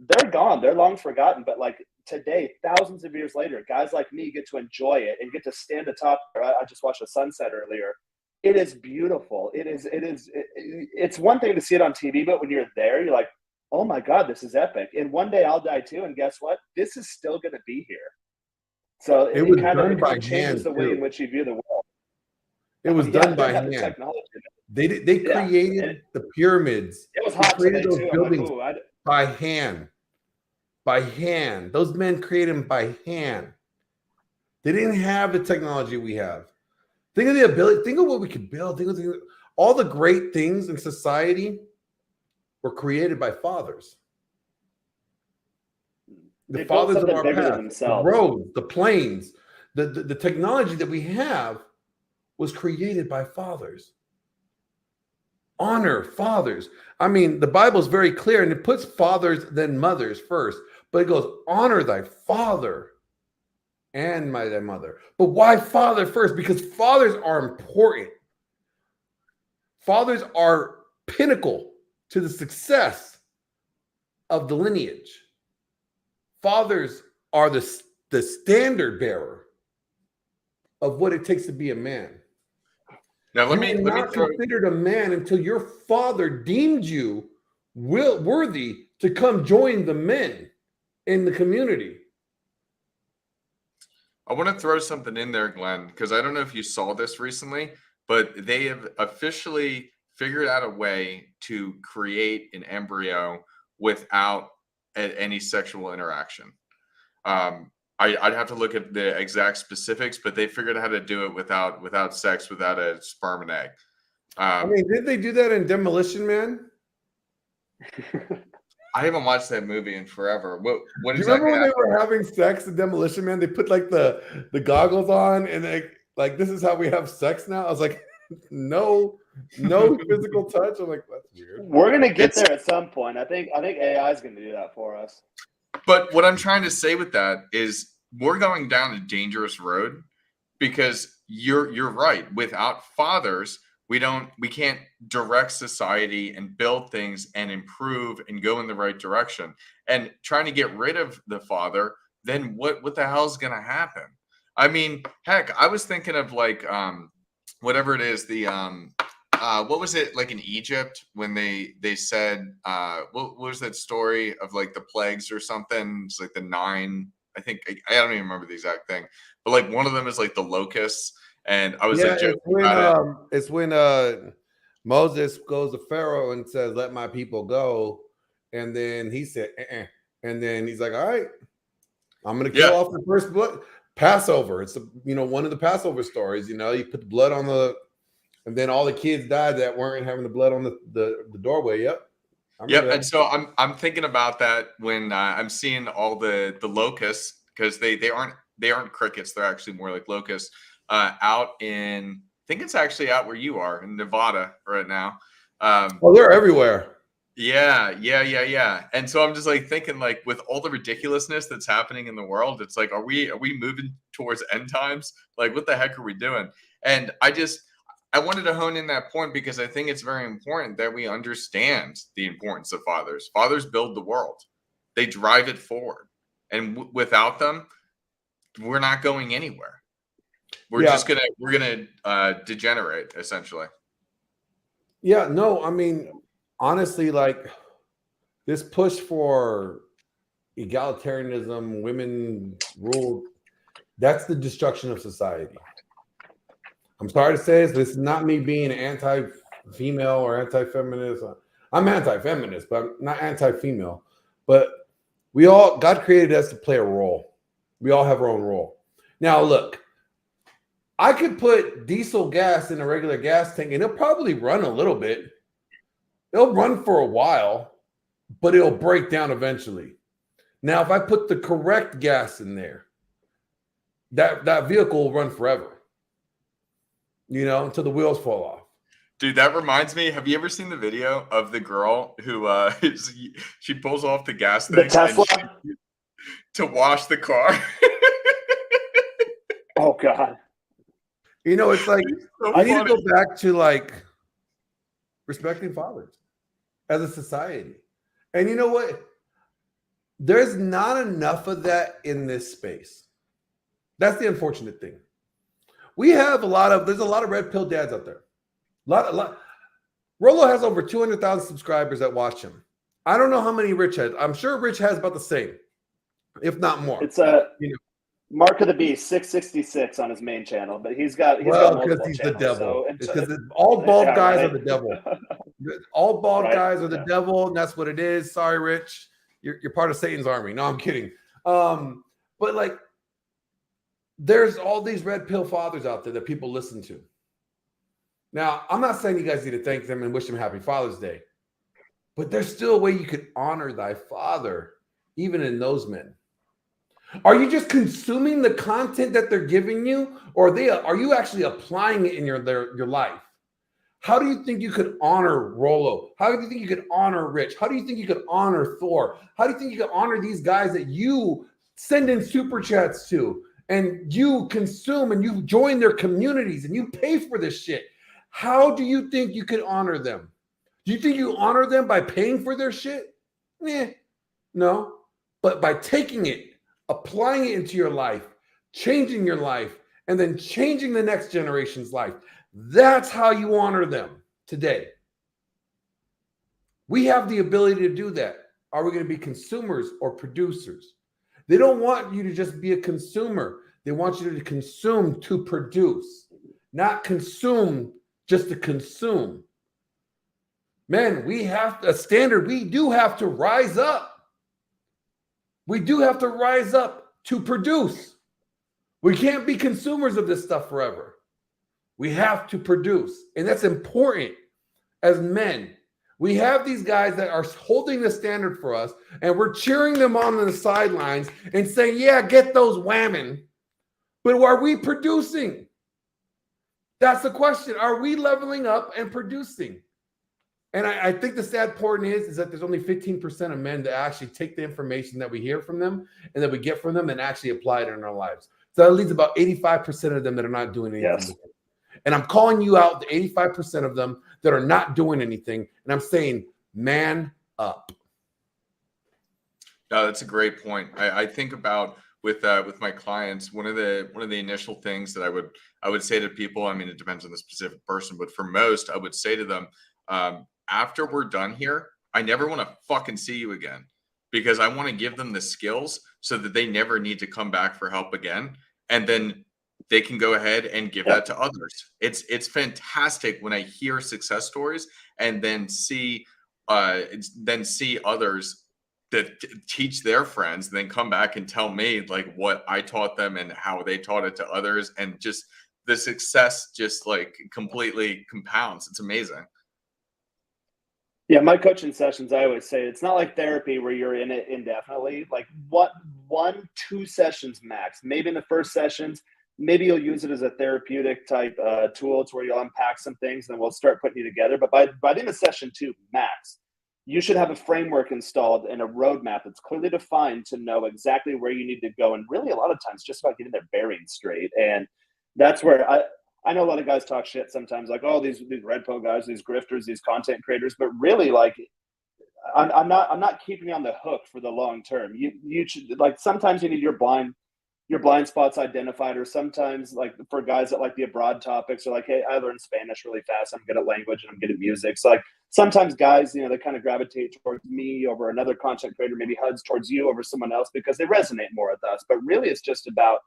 they're gone. They're long forgotten. But like today, thousands of years later, guys like me get to enjoy it and get to stand atop. I just watched a sunset earlier. It is beautiful. It's one thing to see it on TV, but when you're there, you're like, oh my God, this is epic. And one day I'll die too. And guess what? This is still going to be here. So it kind of changes the way in which you view the world. It was done by hand. They created the pyramids. It was hot today those too. buildings Like, by hand. By hand. Those men created them by hand. They didn't have the technology we have. Think of the ability. Think of what we could build. Think of all the great things in society were created by fathers. The fathers of our past, the roads, the planes, the technology that we have was created by fathers. Honor fathers. I mean, the Bible is very clear, and it puts fathers then mothers first, but it goes, honor thy father and thy mother. But why father first? Because fathers are important. Fathers are pinnacle to the success of the lineage. Fathers are the standard bearer of what it takes to be a man. Now, let me throw considered a man until your father deemed you worthy to come join the men in the community. I want to throw something in there, Glenn, because I don't know if you saw this recently, but they have officially figured out a way to create an embryo without any sexual interaction. I'd have to look at the exact specifics, but they figured out how to do it without sex, without a sperm and egg. I mean, did they do that in Demolition Man? I haven't watched that movie in forever. What do you remember when they were having sex in Demolition Man? They put like the goggles on and they like, this is how we have sex now. I was like, no physical touch. I'm like, that's weird. We're gonna get there at some point. I think AI is gonna do that for us. But what I'm trying to say with that is we're going down a dangerous road, because you're right. Without fathers, we can't direct society and build things and improve and go in the right direction. And trying to get rid of the father, then what the hell is going to happen? I mean, heck, I was thinking of like whatever it is, the what was it like in Egypt when they said what was that story of like the plagues or something? It's like the 9. I think I don't even remember the exact thing, but like one of them is like the locusts. And I was like, it's when Moses goes to Pharaoh and says, "Let my people go," and then he said, and then he's like, "All right, I'm going to kill off the first blood." Passover. It's one of the Passover stories. You put the blood on and then all the kids died that weren't having the blood on the doorway. Yep. And so I'm thinking about that when I'm seeing all the locusts, because they aren't crickets. They're actually more like locusts. Out in, I think it's actually out where you are in Nevada right now. They're everywhere. Yeah. And so I'm just like thinking, like, with all the ridiculousness that's happening in the world, it's like, are we moving towards end times? Like, what the heck are we doing? And I wanted to hone in that point because I think it's very important that we understand the importance of fathers. Fathers build the world. They drive it forward. And without them, we're not going anywhere. We're gonna degenerate, essentially. Yeah, no, I mean, honestly, like this push for egalitarianism, women rule, that's the destruction of society. I'm sorry to say this is not me being anti-female or anti-feminist. I'm anti-feminist, but I'm not anti-female. But God created us to play a role. We all have our own role. Now, look, I could put diesel gas in a regular gas tank and it'll probably run a little bit. It'll run for a while, but it'll break down eventually. Now, if I put the correct gas in there, that vehicle will run forever, until the wheels fall off. Dude, that reminds me. Have you ever seen the video of the girl who she pulls off the gas thing? The Tesla? to wash the car. Oh God. You know, it's like So I need to funny. go back to like respecting fathers as a society. And you know what? There's not enough of that in this space. That's the unfortunate thing. We have there's a lot of red pill dads out there. A lot. Rolo has over 200,000 subscribers that watch him. I don't know how many Rich has. I'm sure Rich has about the same, if not more. It's a You know, Mark of the Beast 666 on his main channel, but he's got well, multiple because he's the channels. devil. So It's because all bald yeah, guys right. are the devil. All bald Right, guys are the yeah. devil, and that's what it is. Sorry, Rich. You're part of Satan's army. No, I'm kidding. But like, there's all these red pill fathers out there that people listen to. Now, I'm not saying you guys need to thank them and wish them Happy Father's Day, but there's still a way you could honor thy father, even in those men. Are you just consuming the content that they're giving you, or are you actually applying it in your life? How do you think you could honor Rolo? How do you think you could honor Rich? How do you think you could honor Thor? How do you think you could honor these guys that you send in super chats to, and you consume, and you join their communities, and you pay for this shit? How do you think you could honor them? Do you think you honor them by paying for their shit? No. But by taking it, applying it into your life, changing your life, and then changing the next generation's life. That's how you honor them today. We have the ability to do that. Are we going to be consumers or producers? They don't want you to just be a consumer. They want you to consume to produce, not consume just to consume. Man, we have a standard. We do have to rise up. We do have to rise up to produce. We can't be consumers of this stuff forever. We have to produce. And that's important as men. We have these guys that are holding the standard for us, and we're cheering them on the sidelines and saying, yeah, get those whamming. But are we producing? That's the question. Are we leveling up and producing? And I think the sad part is that there's only 15% of men that actually take the information that we hear from them and that we get from them and actually apply it in our lives. So that leaves about 85% of them that are not doing anything. Yes. And I'm calling you out, the 85% of them that are not doing anything. And I'm saying, man up. No, that's a great point. I think about with my clients, one of the initial things that I would say to people, I mean, it depends on the specific person, but for most, I would say to them, after we're done here, I never want to fucking see you again, because I want to give them the skills so that they never need to come back for help again. And then they can go ahead and give that to others. It's fantastic when I hear success stories and then see others that teach their friends, and then come back and tell me like what I taught them and how they taught it to others, and just the success just like completely compounds. It's amazing. Yeah, my coaching sessions, I always say it's not like therapy where you're in it indefinitely. Like 1-2 sessions max. Maybe in the first sessions, maybe you'll use it as a therapeutic type tool to where you'll unpack some things, and then we'll start putting you together. But by the end of session 2 max, you should have a framework installed and a roadmap that's clearly defined to know exactly where you need to go. And really, a lot of times, just about getting their bearings straight. And that's where I know a lot of guys talk shit sometimes, like, oh, these red pill guys, these grifters, these content creators. But really, like, I'm not keeping you on the hook for the long term. You should, like, sometimes you need your blind spots identified, or sometimes, like, for guys that like the abroad topics, are like, hey, I learned Spanish really fast. I'm good at language and I'm good at music. So like sometimes guys, they kind of gravitate towards me over another content creator, maybe HUDs towards you over someone else because they resonate more with us. But really, it's just about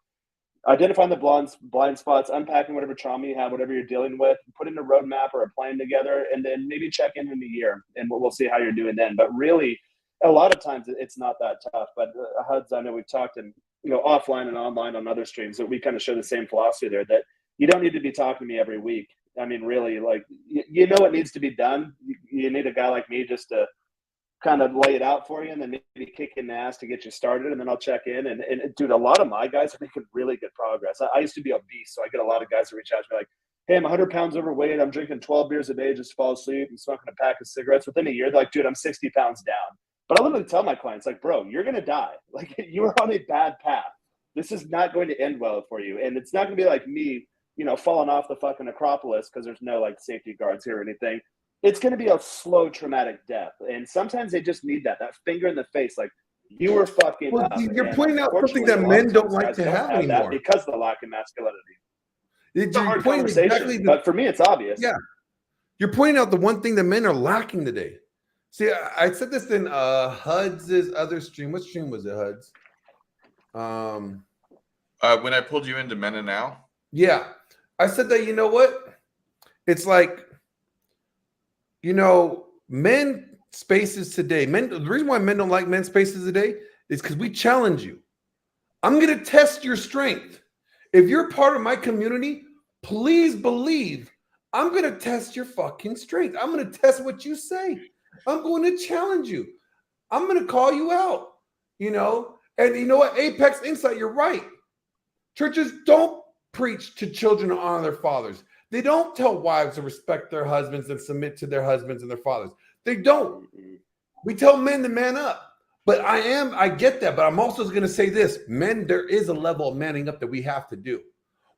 identifying the blind spots, unpacking whatever trauma you have, whatever you're dealing with, putting a roadmap or a plan together, and then maybe check in a year, and we'll see how you're doing then. But really, a lot of times it's not that tough. But HUDs, I know we've talked and offline and online on other streams that we kind of share the same philosophy there, that you don't need to be talking to me every week. I mean, really, like, what needs to be done. You need a guy like me just to kind of lay it out for you, and then maybe kick in the ass to get you started, and then I'll check in. And dude, a lot of my guys are making really good progress. I used to be obese, so I get a lot of guys that reach out to me like, hey, I'm 100 pounds overweight. I'm drinking 12 beers a day just to fall asleep and smoking a pack of cigarettes. Within a year, they're like, dude, I'm 60 pounds down. But I literally tell my clients, like, bro, you're going to die. Like, you are on a bad path. This is not going to end well for you. And it's not going to be like me, falling off the fucking Acropolis because there's no like safety guards here or anything. It's going to be a slow, traumatic death. And sometimes they just need that finger in the face. Like, you were fucking Well, up. you're And pointing out something unfortunately, that a lot men of don't times like guys to don't have that anymore. because of the lack of masculinity. It's a You're hard pointing conversation, exactly but for me, it's obvious. Yeah. You're pointing out the one thing that men are lacking today. See, I said this in HUD's other stream. What stream was it, HUD's? When I pulled you into Men and Now. Yeah. I said that, you know what? It's like, men spaces today. The reason why men don't like men's spaces today is because we challenge you. I'm going to test your strength. If you're part of my community, please believe I'm going to test your fucking strength. I'm going to test what you say. I'm going to challenge you. I'm going to call you out, And you know what? Apex Insight, you're right. Churches don't preach to children to honor their fathers. They don't tell wives to respect their husbands and submit to their husbands and their fathers. They don't. We tell men to man up. But I get that. But I'm also going to say this. Men, there is a level of manning up that we have to do.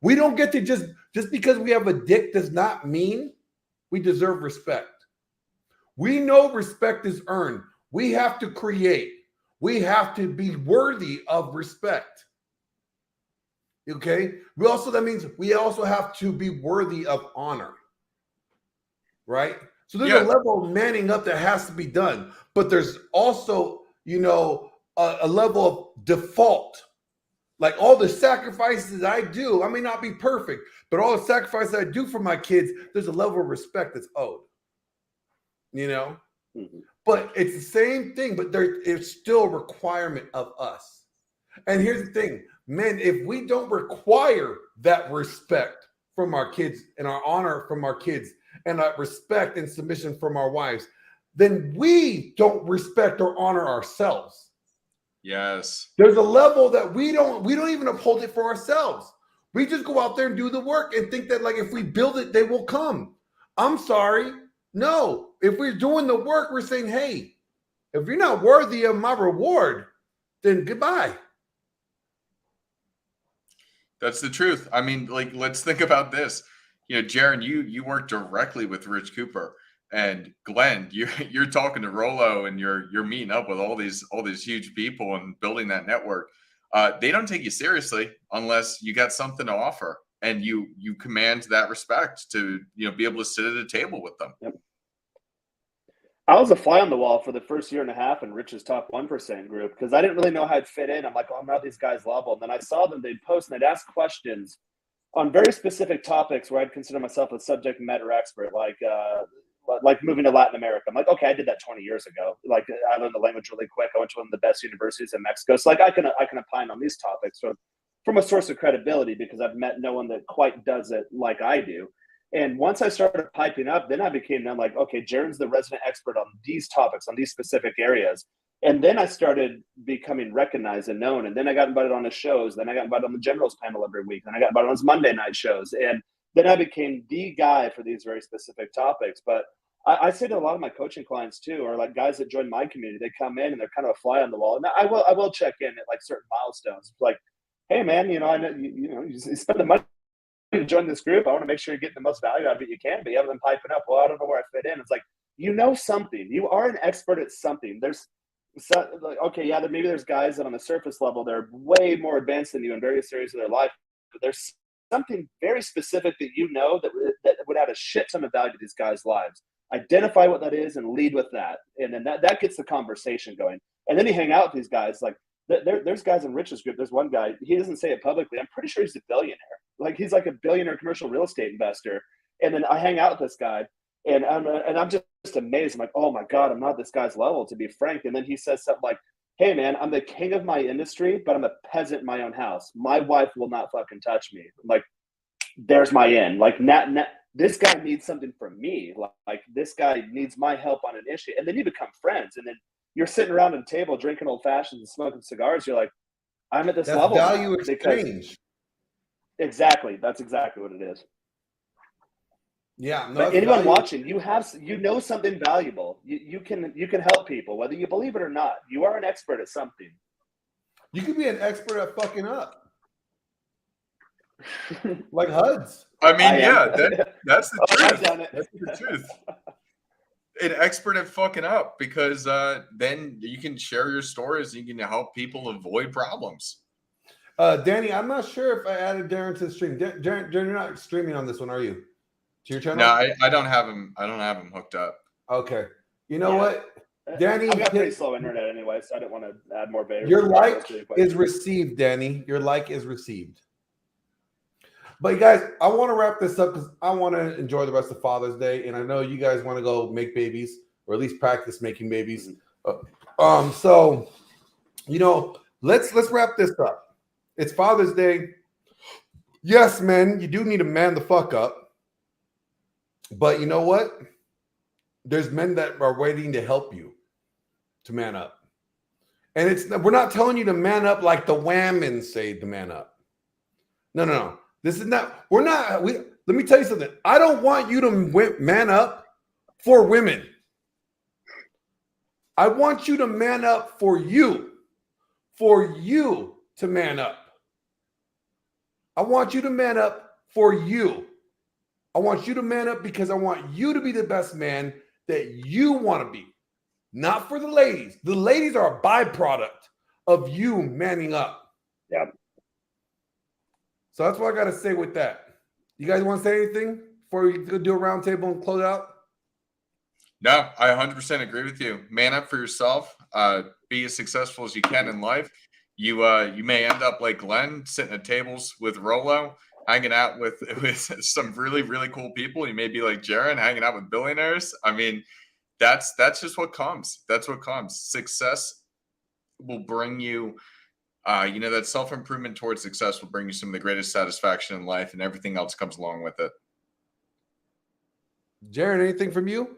We don't get to just because we have a dick does not mean we deserve respect. We know respect is earned. We have to create. We have to be worthy of respect. Okay? That means we also have to be worthy of honor. Right? So there's a level of manning up that has to be done. But there's also, a level of default. Like all the sacrifices I do, I may not be perfect, but all the sacrifices I do for my kids, there's a level of respect that's owed. But it's the same thing, but it's still a requirement of us. And here's the thing, men, if we don't require that respect from our kids and our honor from our kids and that respect and submission from our wives, then we don't respect or honor ourselves. Yes. There's a level that we don't even uphold it for ourselves. We just go out there and do the work and think that like if we build it, they will come. I'm sorry. No, if we're doing the work, we're saying, hey, if you're not worthy of my reward, then goodbye. That's the truth. I mean, like, let's think about this. Jaron, you work directly with Rich Cooper and Glenn. You're talking to Rolo and you're meeting up with all these huge people and building that network. They don't take you seriously unless you got something to offer and you command that respect to be able to sit at a table with them. Yep. I was a fly on the wall for the first year and a half in Rich's top 1% group because I didn't really know how I'd fit in. I'm like, I'm not these guys' level. And then I saw them, they'd post and they'd ask questions on very specific topics where I'd consider myself a subject matter expert, like moving to Latin America. I'm like, okay, I did that 20 years ago. Like I learned the language really quick. I went to one of the best universities in Mexico. So like I can opine on these topics from a source of credibility because I've met no one that quite does it like I do. And once I started piping up, then I became like, okay, Jaron's the resident expert on these topics, on these specific areas. And then I started becoming recognized and known. And then I got invited on his shows. Then I got invited on the generals panel every week. Then I got invited on his Monday night shows. And then I became the guy for these very specific topics. But I say to a lot of my coaching clients too, or like guys that join my community, they come in and they're kind of a fly on the wall. And I will check in at like certain milestones. Like, hey man, I know you spend the money to join this group. I want to make sure you're getting the most value out of it you can, but you haven't been piping up. Well, I don't know where I fit in. It's like, something. You are an expert at something. There's okay, yeah, maybe there's guys that on the surface level, they're way more advanced than you in various areas of their life, but there's something very specific that that would add a shit ton of value to these guys' lives. Identify what that is and lead with that. And then that gets the conversation going. And then you hang out with these guys. Like there's guys in Rich's group. There's one guy, he doesn't say it publicly. I'm pretty sure he's a billionaire. Like he's like a billionaire commercial real estate investor. And then I hang out with this guy and I'm just amazed. I'm like, oh my God, I'm not this guy's level, to be frank. And then he says something like, hey man, I'm the king of my industry, but I'm a peasant in my own house. My wife will not fucking touch me. I'm like, there's my end. Like this guy needs something from me. Like this guy needs my help on an issue. And then you become friends. And then you're sitting around at a table drinking old fashions and smoking cigars. You're like, I'm at this level. Value exchange. Exactly. That's exactly what it is. Yeah, no, But that's anyone valuable. watching, you know something valuable. You can help people, whether you believe it or not. You are an expert at something. You could be an expert at fucking up, like HUDs. I mean, I am. yeah, that's the Oh, I've truth. done it. That's the truth. An expert at fucking up, because then you can share your stories. You can help people avoid problems. Danny, I'm not sure if I added Darren to the stream. Darren, you're not streaming on this one, are you? To your channel? No, I don't have him. I don't have him hooked up. Okay. You know Yeah. what? Danny, I've got pretty slow internet anyway, so I didn't want to add more barriers. your like is received, Danny. Your like is received. But you guys, I want to wrap this up because I want to enjoy the rest of Father's Day, and I know you guys want to go make babies or at least practice making babies. So let's wrap this up. It's Father's Day. Yes, men, you do need to man the fuck up. But you know what? There's men that are waiting to help you to man up. And we're not telling you to man up like the Whammons say to man up. No. This is not, let me tell you something. I don't want you to man up for women. I want you to man up for you to man up. I want you to man up for you. I want you to man up because I want you to be the best man that you want to be, not for the ladies. The ladies are a byproduct of you manning up. Yeah. So that's what I got to say with that. You guys want to say anything before we do a round table and close out? No, I 100% agree with you. Man up for yourself. Be as successful as you can in life. You may end up like Glenn, sitting at tables with Rolo, hanging out with some really, really cool people. You may be like Jaron, hanging out with billionaires. I mean, that's just what comes. That's what comes. Success will bring you, that self-improvement towards success will bring you some of the greatest satisfaction in life, and everything else comes along with it. Jaron, anything from you?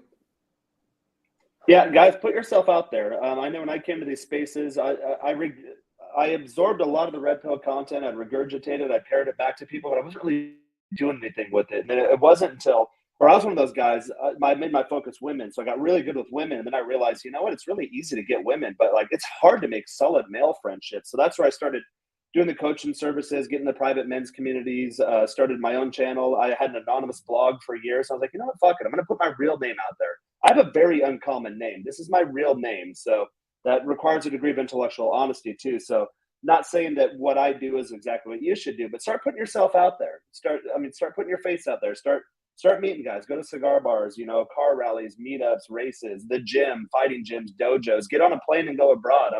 Yeah, guys, put yourself out there. I know when I came to these spaces, I absorbed a lot of the red pill content. I regurgitated, I parroted it back to people, but I wasn't really doing anything with it. And it wasn't until, or I was one of those guys, I made my focus women. So I got really good with women. And then I realized, you know what, it's really easy to get women, but like it's hard to make solid male friendships. So that's where I started doing the coaching services, getting the private men's communities, started my own channel. I had an anonymous blog for years. I was like, you know what, fuck it. I'm going to put my real name out there. I have a very uncommon name. This is my real name. So that requires a degree of intellectual honesty too. So not saying that what I do is exactly what you should do, but start putting yourself out there. Start putting your face out there. Start meeting guys. Go to cigar bars, car rallies, meetups, races, the gym, fighting gyms, dojos. Get on a plane and go abroad.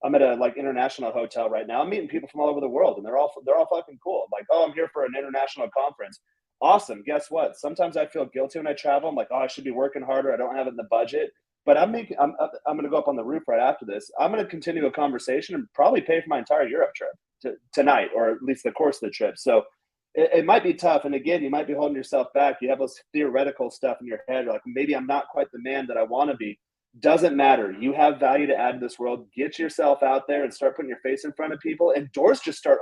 I'm at a international hotel right now. I'm meeting people from all over the world, and they're all fucking cool. Like, oh, I'm here for an international conference. Awesome. Guess what? Sometimes I feel guilty when I travel. I'm like, oh, I should be working harder. I don't have it in the budget. But I'm going to go up on the roof right after this. I'm going to continue a conversation and probably pay for my entire Europe trip tonight, or at least the course of the trip. So it might be tough. And again, you might be holding yourself back. You have those theoretical stuff in your head. Like, maybe I'm not quite the man that I want to be. Doesn't matter. You have value to add to this world. Get yourself out there and start putting your face in front of people, and doors just start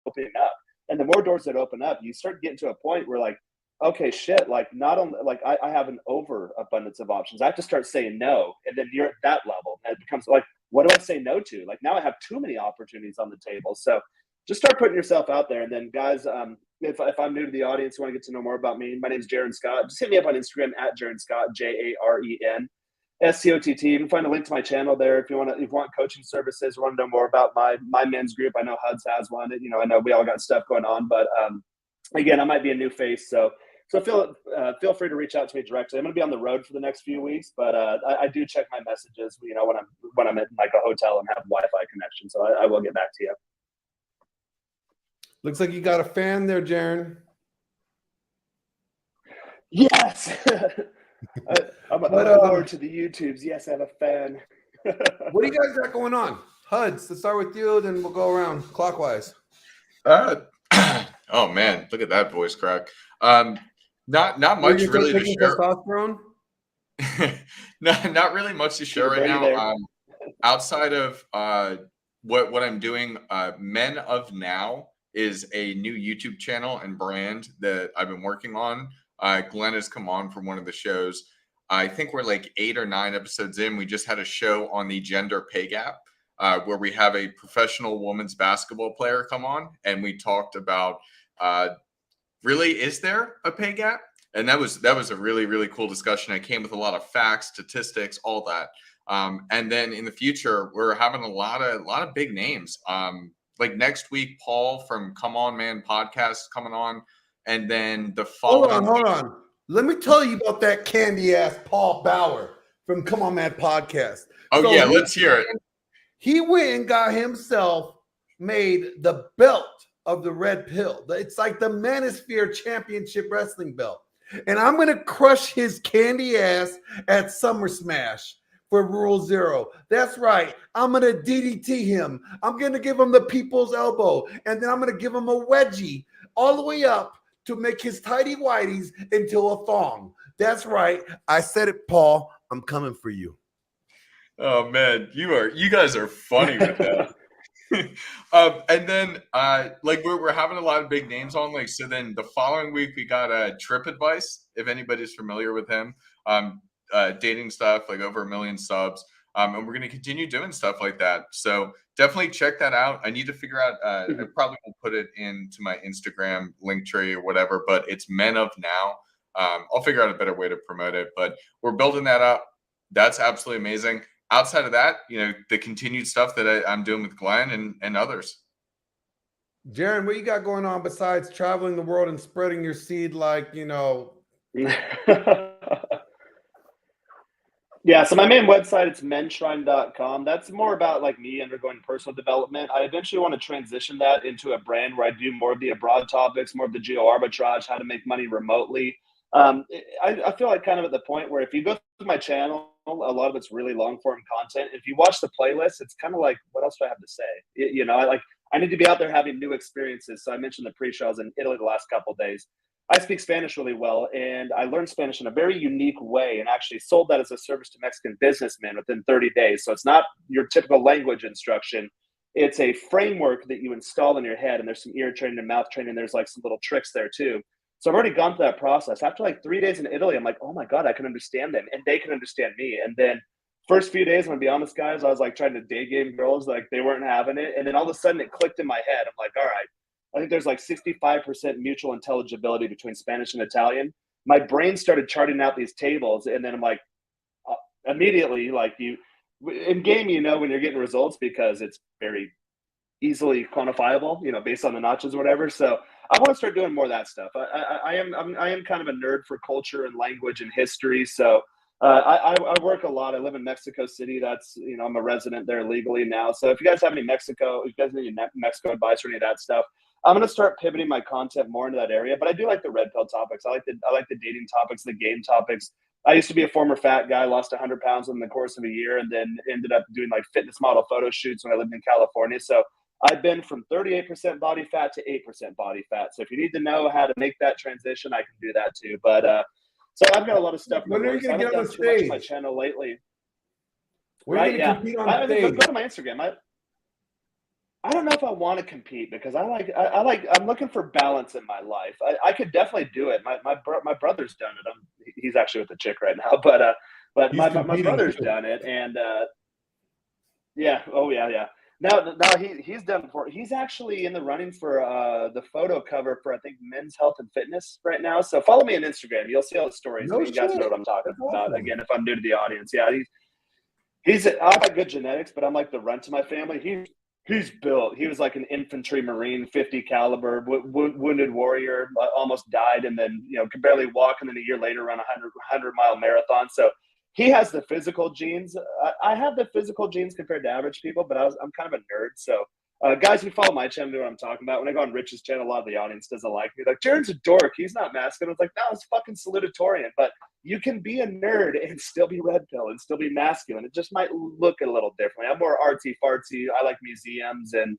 opening up. And the more doors that open up, you start getting to a point where like, okay, shit, like not only like I have an overabundance of options. I have to start saying no. And then you're at that level. And it becomes like, what do I say no to? Like, now I have too many opportunities on the table. So just start putting yourself out there. And then guys, if I'm new to the audience, you want to get to know more about me, my name is Jaron Scott. Just hit me up on Instagram at Jaron Scott, JarenScott. You can find a link to my channel there if you want coaching services or want to know more about my men's group. I know HUDs has one. I know we all got stuff going on, but again, I might be a new face, so feel free to reach out to me directly. I'm going to be on the road for the next few weeks, but I do check my messages, when I'm at like a hotel and have Wi-Fi connection. So I will get back to you. Looks like you got a fan there, Jaron. Yes. I'm forward to the YouTubes. Yes, I have a fan. What do you guys got going on? HUDs, let's start with you, then we'll go around clockwise. Oh man, look at that voice crack. Not much really to share. Testosterone? Not really much to share right now. Outside of what I'm doing, Men of Now is a new YouTube channel and brand that I've been working on. Glenn has come on from one of the shows. I think we're like 8 or 9 episodes in. We just had a show on the gender pay gap, where we have a professional women's basketball player come on, and we talked about really, is there a pay gap? And that was a really, really cool discussion. I came with a lot of facts, statistics, all that. And then in the future, we're having a lot of big names. Like next week, Paul from Come On Man podcast coming on, and then the following. Hold on. Let me tell you about that candy ass Paul Bauer from Come On Man podcast. Oh So yeah, let's hear it. He went and got himself made the belt of the red pill. It's like the Manosphere Championship Wrestling belt. And I'm going to crush his candy ass at Summer Smash for Rule Zero. That's right. I'm going to DDT him. I'm going to give him the people's elbow. And then I'm going to give him a wedgie all the way up to make his tighty whities into a thong. That's right. I said it, Paul. I'm coming for you. Oh man, you guys are funny with that. And then like we're having a lot of big names on, like, so then the following week we got Trip Advice, if anybody's familiar with him, dating stuff, like over 1 million subs, and we're going to continue doing stuff like that. So definitely check that out. I need to figure out, I probably will put it into my Instagram link tree or whatever, but it's Men of Now. I'll figure out a better way to promote it, but we're building that up. That's absolutely amazing. Outside of that, the continued stuff that I'm doing with Glenn and others. Jaron, what you got going on besides traveling the world and spreading your seed like, Yeah, so my main website, it's menshrine.com. That's more about like me undergoing personal development. I eventually want to transition that into a brand where I do more of the abroad topics, more of the geo arbitrage, how to make money remotely. I feel like kind of at the point where if you go to my channel, a lot of it's really long form content. If you watch the playlist, it's kind of like, what else do I have to say? I need to be out there having new experiences. So I mentioned the pre-show. I was in Italy the last couple of days. I speak Spanish really well, and I learned Spanish in a very unique way and actually sold that as a service to Mexican businessmen within 30 days. So it's not your typical language instruction. It's a framework that you install in your head, and there's some ear training and mouth training. There's like some little tricks there too. So I've already gone through that process. After like 3 days in Italy, I'm like, oh my God, I can understand them and they can understand me. And then first few days, I'm gonna be honest, guys, I was like trying to day game girls, like they weren't having it. And then all of a sudden it clicked in my head. I'm like, all right, I think there's like 65% mutual intelligibility between Spanish and Italian. My brain started charting out these tables. And then I'm like, immediately, like in game, when you're getting results because it's very easily quantifiable, based on the notches or whatever. So I want to start doing more of that stuff. I am kind of a nerd for culture and language and history. So I work a lot. I live in Mexico City. That's, I'm a resident there legally now. So if you guys have any if you guys need any Mexico advice or any of that stuff, I'm going to start pivoting my content more into that area. But I do like the red pill topics. I like the dating topics, the game topics. I used to be a former fat guy, lost 100 pounds in the course of a year, and then ended up doing like fitness model photo shoots when I lived in California. So I've been from 38% body fat to 8% body fat. So if you need to know how to make that transition, I can do that too. But so I've got a lot of stuff. When are you going to get on the too much stage? on my channel lately. When are you going to compete on I stage? think go to my Instagram. I don't know if I want to compete because I'm looking for balance in my life. I could definitely do it. My brother's done it. He's actually with a chick right now, but my brother's done it, and yeah. Now he's done before. He's actually in the running for the photo cover for I think Men's Health and Fitness right now. So follow me on Instagram. You'll see all the stories. No You guys shit. know what I'm talking That's about. awesome. Again, if I'm new to the audience, yeah, I got good genetics, but I'm like the runt to my family. He's built. He was like an infantry Marine, 50 caliber, wounded warrior, almost died, and then could barely walk, and then a year later run a 100-mile marathon. So he has the physical genes. I have the physical genes compared to average people, but I'm kind of a nerd. So guys who follow my channel know what I'm talking about. When I go on Rich's channel, a lot of the audience doesn't like me. Like, Jared's a dork. He's not masculine. It's like, no, it's fucking salutatorian. But you can be a nerd and still be red pill and still be masculine. It just might look a little differently. I'm more artsy fartsy. I like museums and,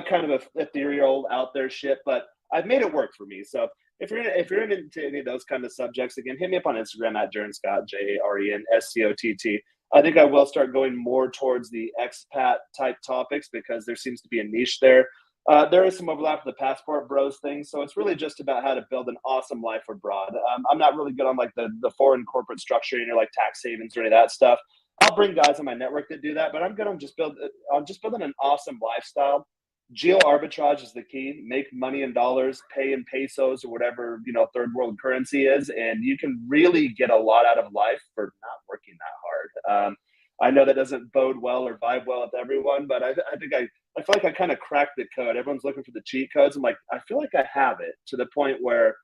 kind of a ethereal out there shit. But I've made it work for me. So if you're into any of those kind of subjects, again, hit me up on Instagram at Jaren Scott, JarenScott. I think I will start going more towards the expat type topics because there seems to be a niche there. There is some overlap with the passport bros thing, so it's really just about how to build an awesome life abroad. I'm not really good on like the foreign corporate structure, like tax havens or any of that stuff. I'll bring guys on my network that do that, but I'm good on just building an awesome lifestyle. Geo arbitrage is the key. Make money in dollars, pay in pesos or whatever third world currency is, and you can really get a lot out of life for not working that hard. I know that doesn't bode well or vibe well with everyone, but I think I feel like I kind of cracked the code. Everyone's looking for the cheat codes. I'm like, I feel like I have it to the point where,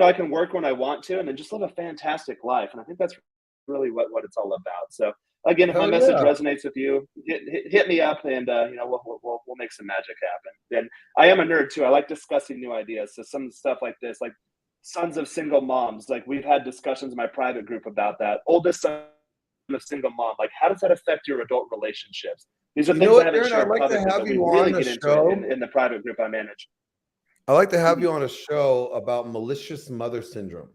I can work when I want to and then just live a fantastic life. And I think that's really what it's all about. So again, if my message resonates with you, hit me up and, we'll make some magic happen. And I am a nerd too. I like discussing new ideas. So some stuff like this, like sons of single moms, like we've had discussions in my private group about that. Oldest son of single mom, like how does that affect your adult relationships? These are things I haven't shared publicly, but we really get into it in the private group I manage. I like to have you on a show about malicious mother syndrome.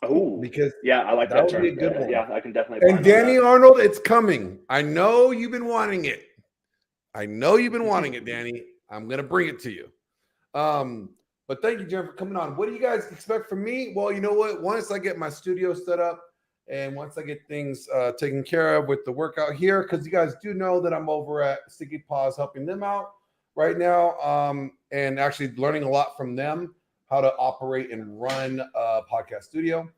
Oh, because I like that term. Would be a good one. Yeah, I can definitely. And Danny Arnold, it's coming. I know you've been wanting it. Danny. I'm gonna bring it to you. But thank you, Jen, for coming on. What do you guys expect from me? Well, you know what? Once I get my studio set up and once I get things taken care of with the workout here, because you guys do know that I'm over at Sticky Paws helping them out right now, and actually learning a lot from them, how to operate and run a podcast studio.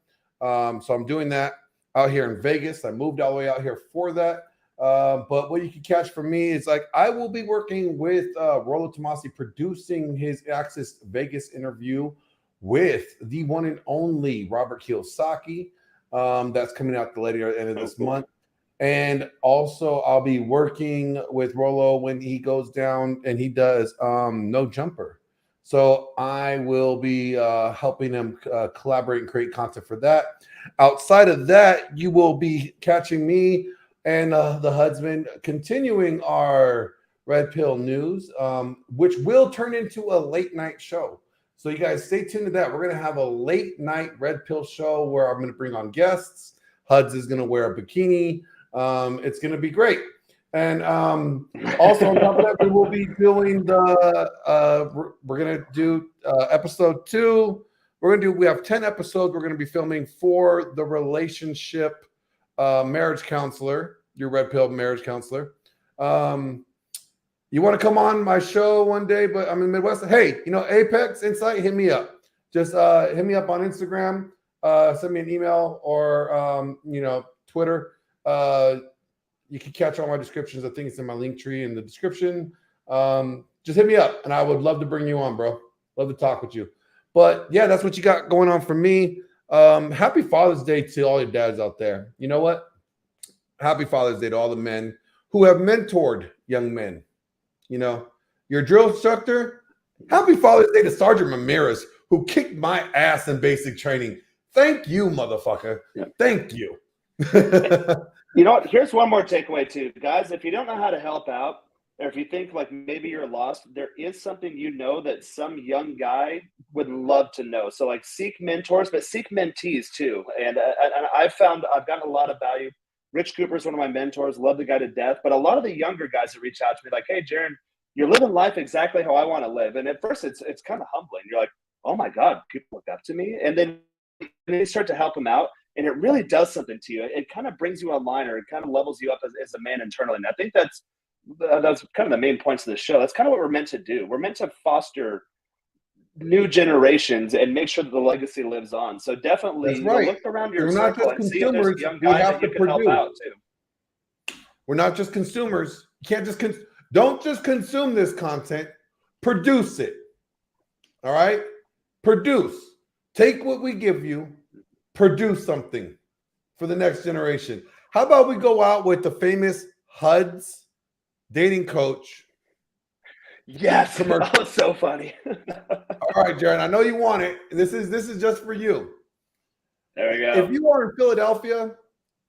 So I'm doing that out here in Vegas. I moved all the way out here for that. But what you can catch from me is like I will be working with Rollo Tomasi, producing his Access Vegas interview with the one and only Robert Kiyosaki. That's coming out the later end of this month. And also I'll be working with Rollo when he goes down and he does No Jumper. So I will be helping him collaborate and create content for that. Outside of that, you will be catching me and the husband continuing our Red Pill news, which will turn into a late night show. So you guys stay tuned to that. We're going to have a late night Red Pill show where I'm going to bring on guests. Huds is going to wear a bikini. It's going to be great. And also on top of that, we will be doing we're going to do episode 2. We have 10 episodes we're going to be filming for the relationship marriage counselor, your Red Pill marriage counselor. You want to come on my show one day, but I'm in the Midwest. Hey, Apex Insight, hit me up. Just hit me up on Instagram, send me an email or, Twitter. You can catch all my descriptions. I think it's in my link tree in the description. Just hit me up and I would love to bring you on, bro. Love to talk with you. But yeah, that's what you got going on for me. Happy Father's Day to all your dads out there. You know what? Happy Father's Day to all the men who have mentored young men. Your drill instructor. Happy Father's Day to Sergeant Ramirez, who kicked my ass in basic training. Thank you, motherfucker. Yeah. Thank you. You know what? Here's one more takeaway too, guys. If you don't know how to help out, or if you think like maybe you're lost, there is something that some young guy would love to know. So like seek mentors, but seek mentees too. And I've gotten a lot of value. Rich Cooper is one of my mentors. Love the guy to death. But a lot of the younger guys that reach out to me like, hey, Jaron, you're living life exactly how I want to live. And at first it's kind of humbling. You're like, oh my God, people look up to me. And then you start to help them out. And it really does something to you. It kind of brings you online, or it kind of levels you up as a man internally. And I think that's kind of the main points of the show. That's kind of what we're meant to do. We're meant to foster new generations and make sure that the legacy lives on. So definitely look around your circle and see if there's young guys that you can help out too. We're not just consumers. You can't just don't just consume this content. Produce it. All right? Produce. Take what we give you. Produce something for the next generation. How about we go out with the famous HUD's dating coach? Yes, that was so funny. All right, Jaron, I know you want it. This is just for you. There we go. If you are in Philadelphia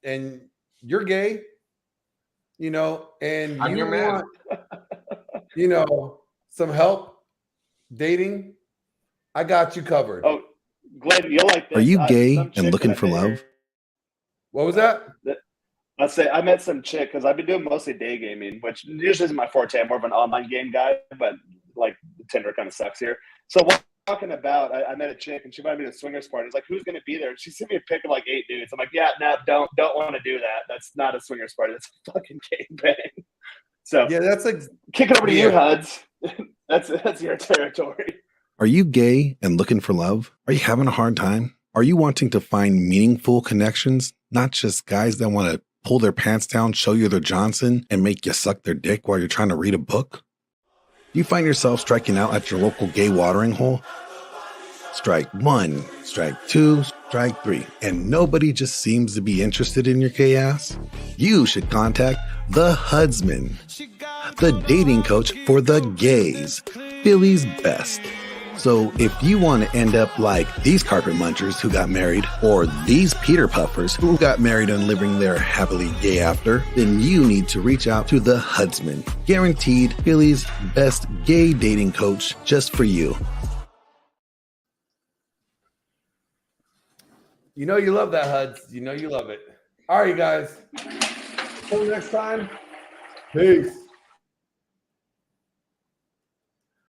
and you're gay, and I'm you your man. want, some help dating, I got you covered. Oh, Glenn, you'll like this. Are you gay and looking for love? What was that? I'll say I met some chick because I've been doing mostly day gaming, which usually isn't my forte. I'm more of an online game guy, but like Tinder kind of sucks here. So walking about, I met a chick and she invited me to a swingers party. It's like, who's going to be there? She sent me a pic of like 8 dudes. I'm like, yeah, no, don't want to do that. That's not a swingers party. That's a fucking gangbang. So Yeah, that's like kick it over to you, Huds. That's your territory. Are you gay and looking for love? Are you having a hard time? Are you wanting to find meaningful connections, not just guys that want to pull their pants down, show you their Johnson, and make you suck their dick while you're trying to read a book? Do you find yourself striking out at your local gay watering hole? Strike 1, strike 2, strike 3, and nobody just seems to be interested in your gay ass? You should contact the Hudsman, the dating coach for the gays, Philly's best. So if you want to end up like these carpet munchers who got married, or these Peter Puffers who got married and living their happily gay after, then you need to reach out to the Hudsman, guaranteed Philly's best gay dating coach just for you. You know you love that, Huds. You know you love it. All right, guys. Until next time. Peace.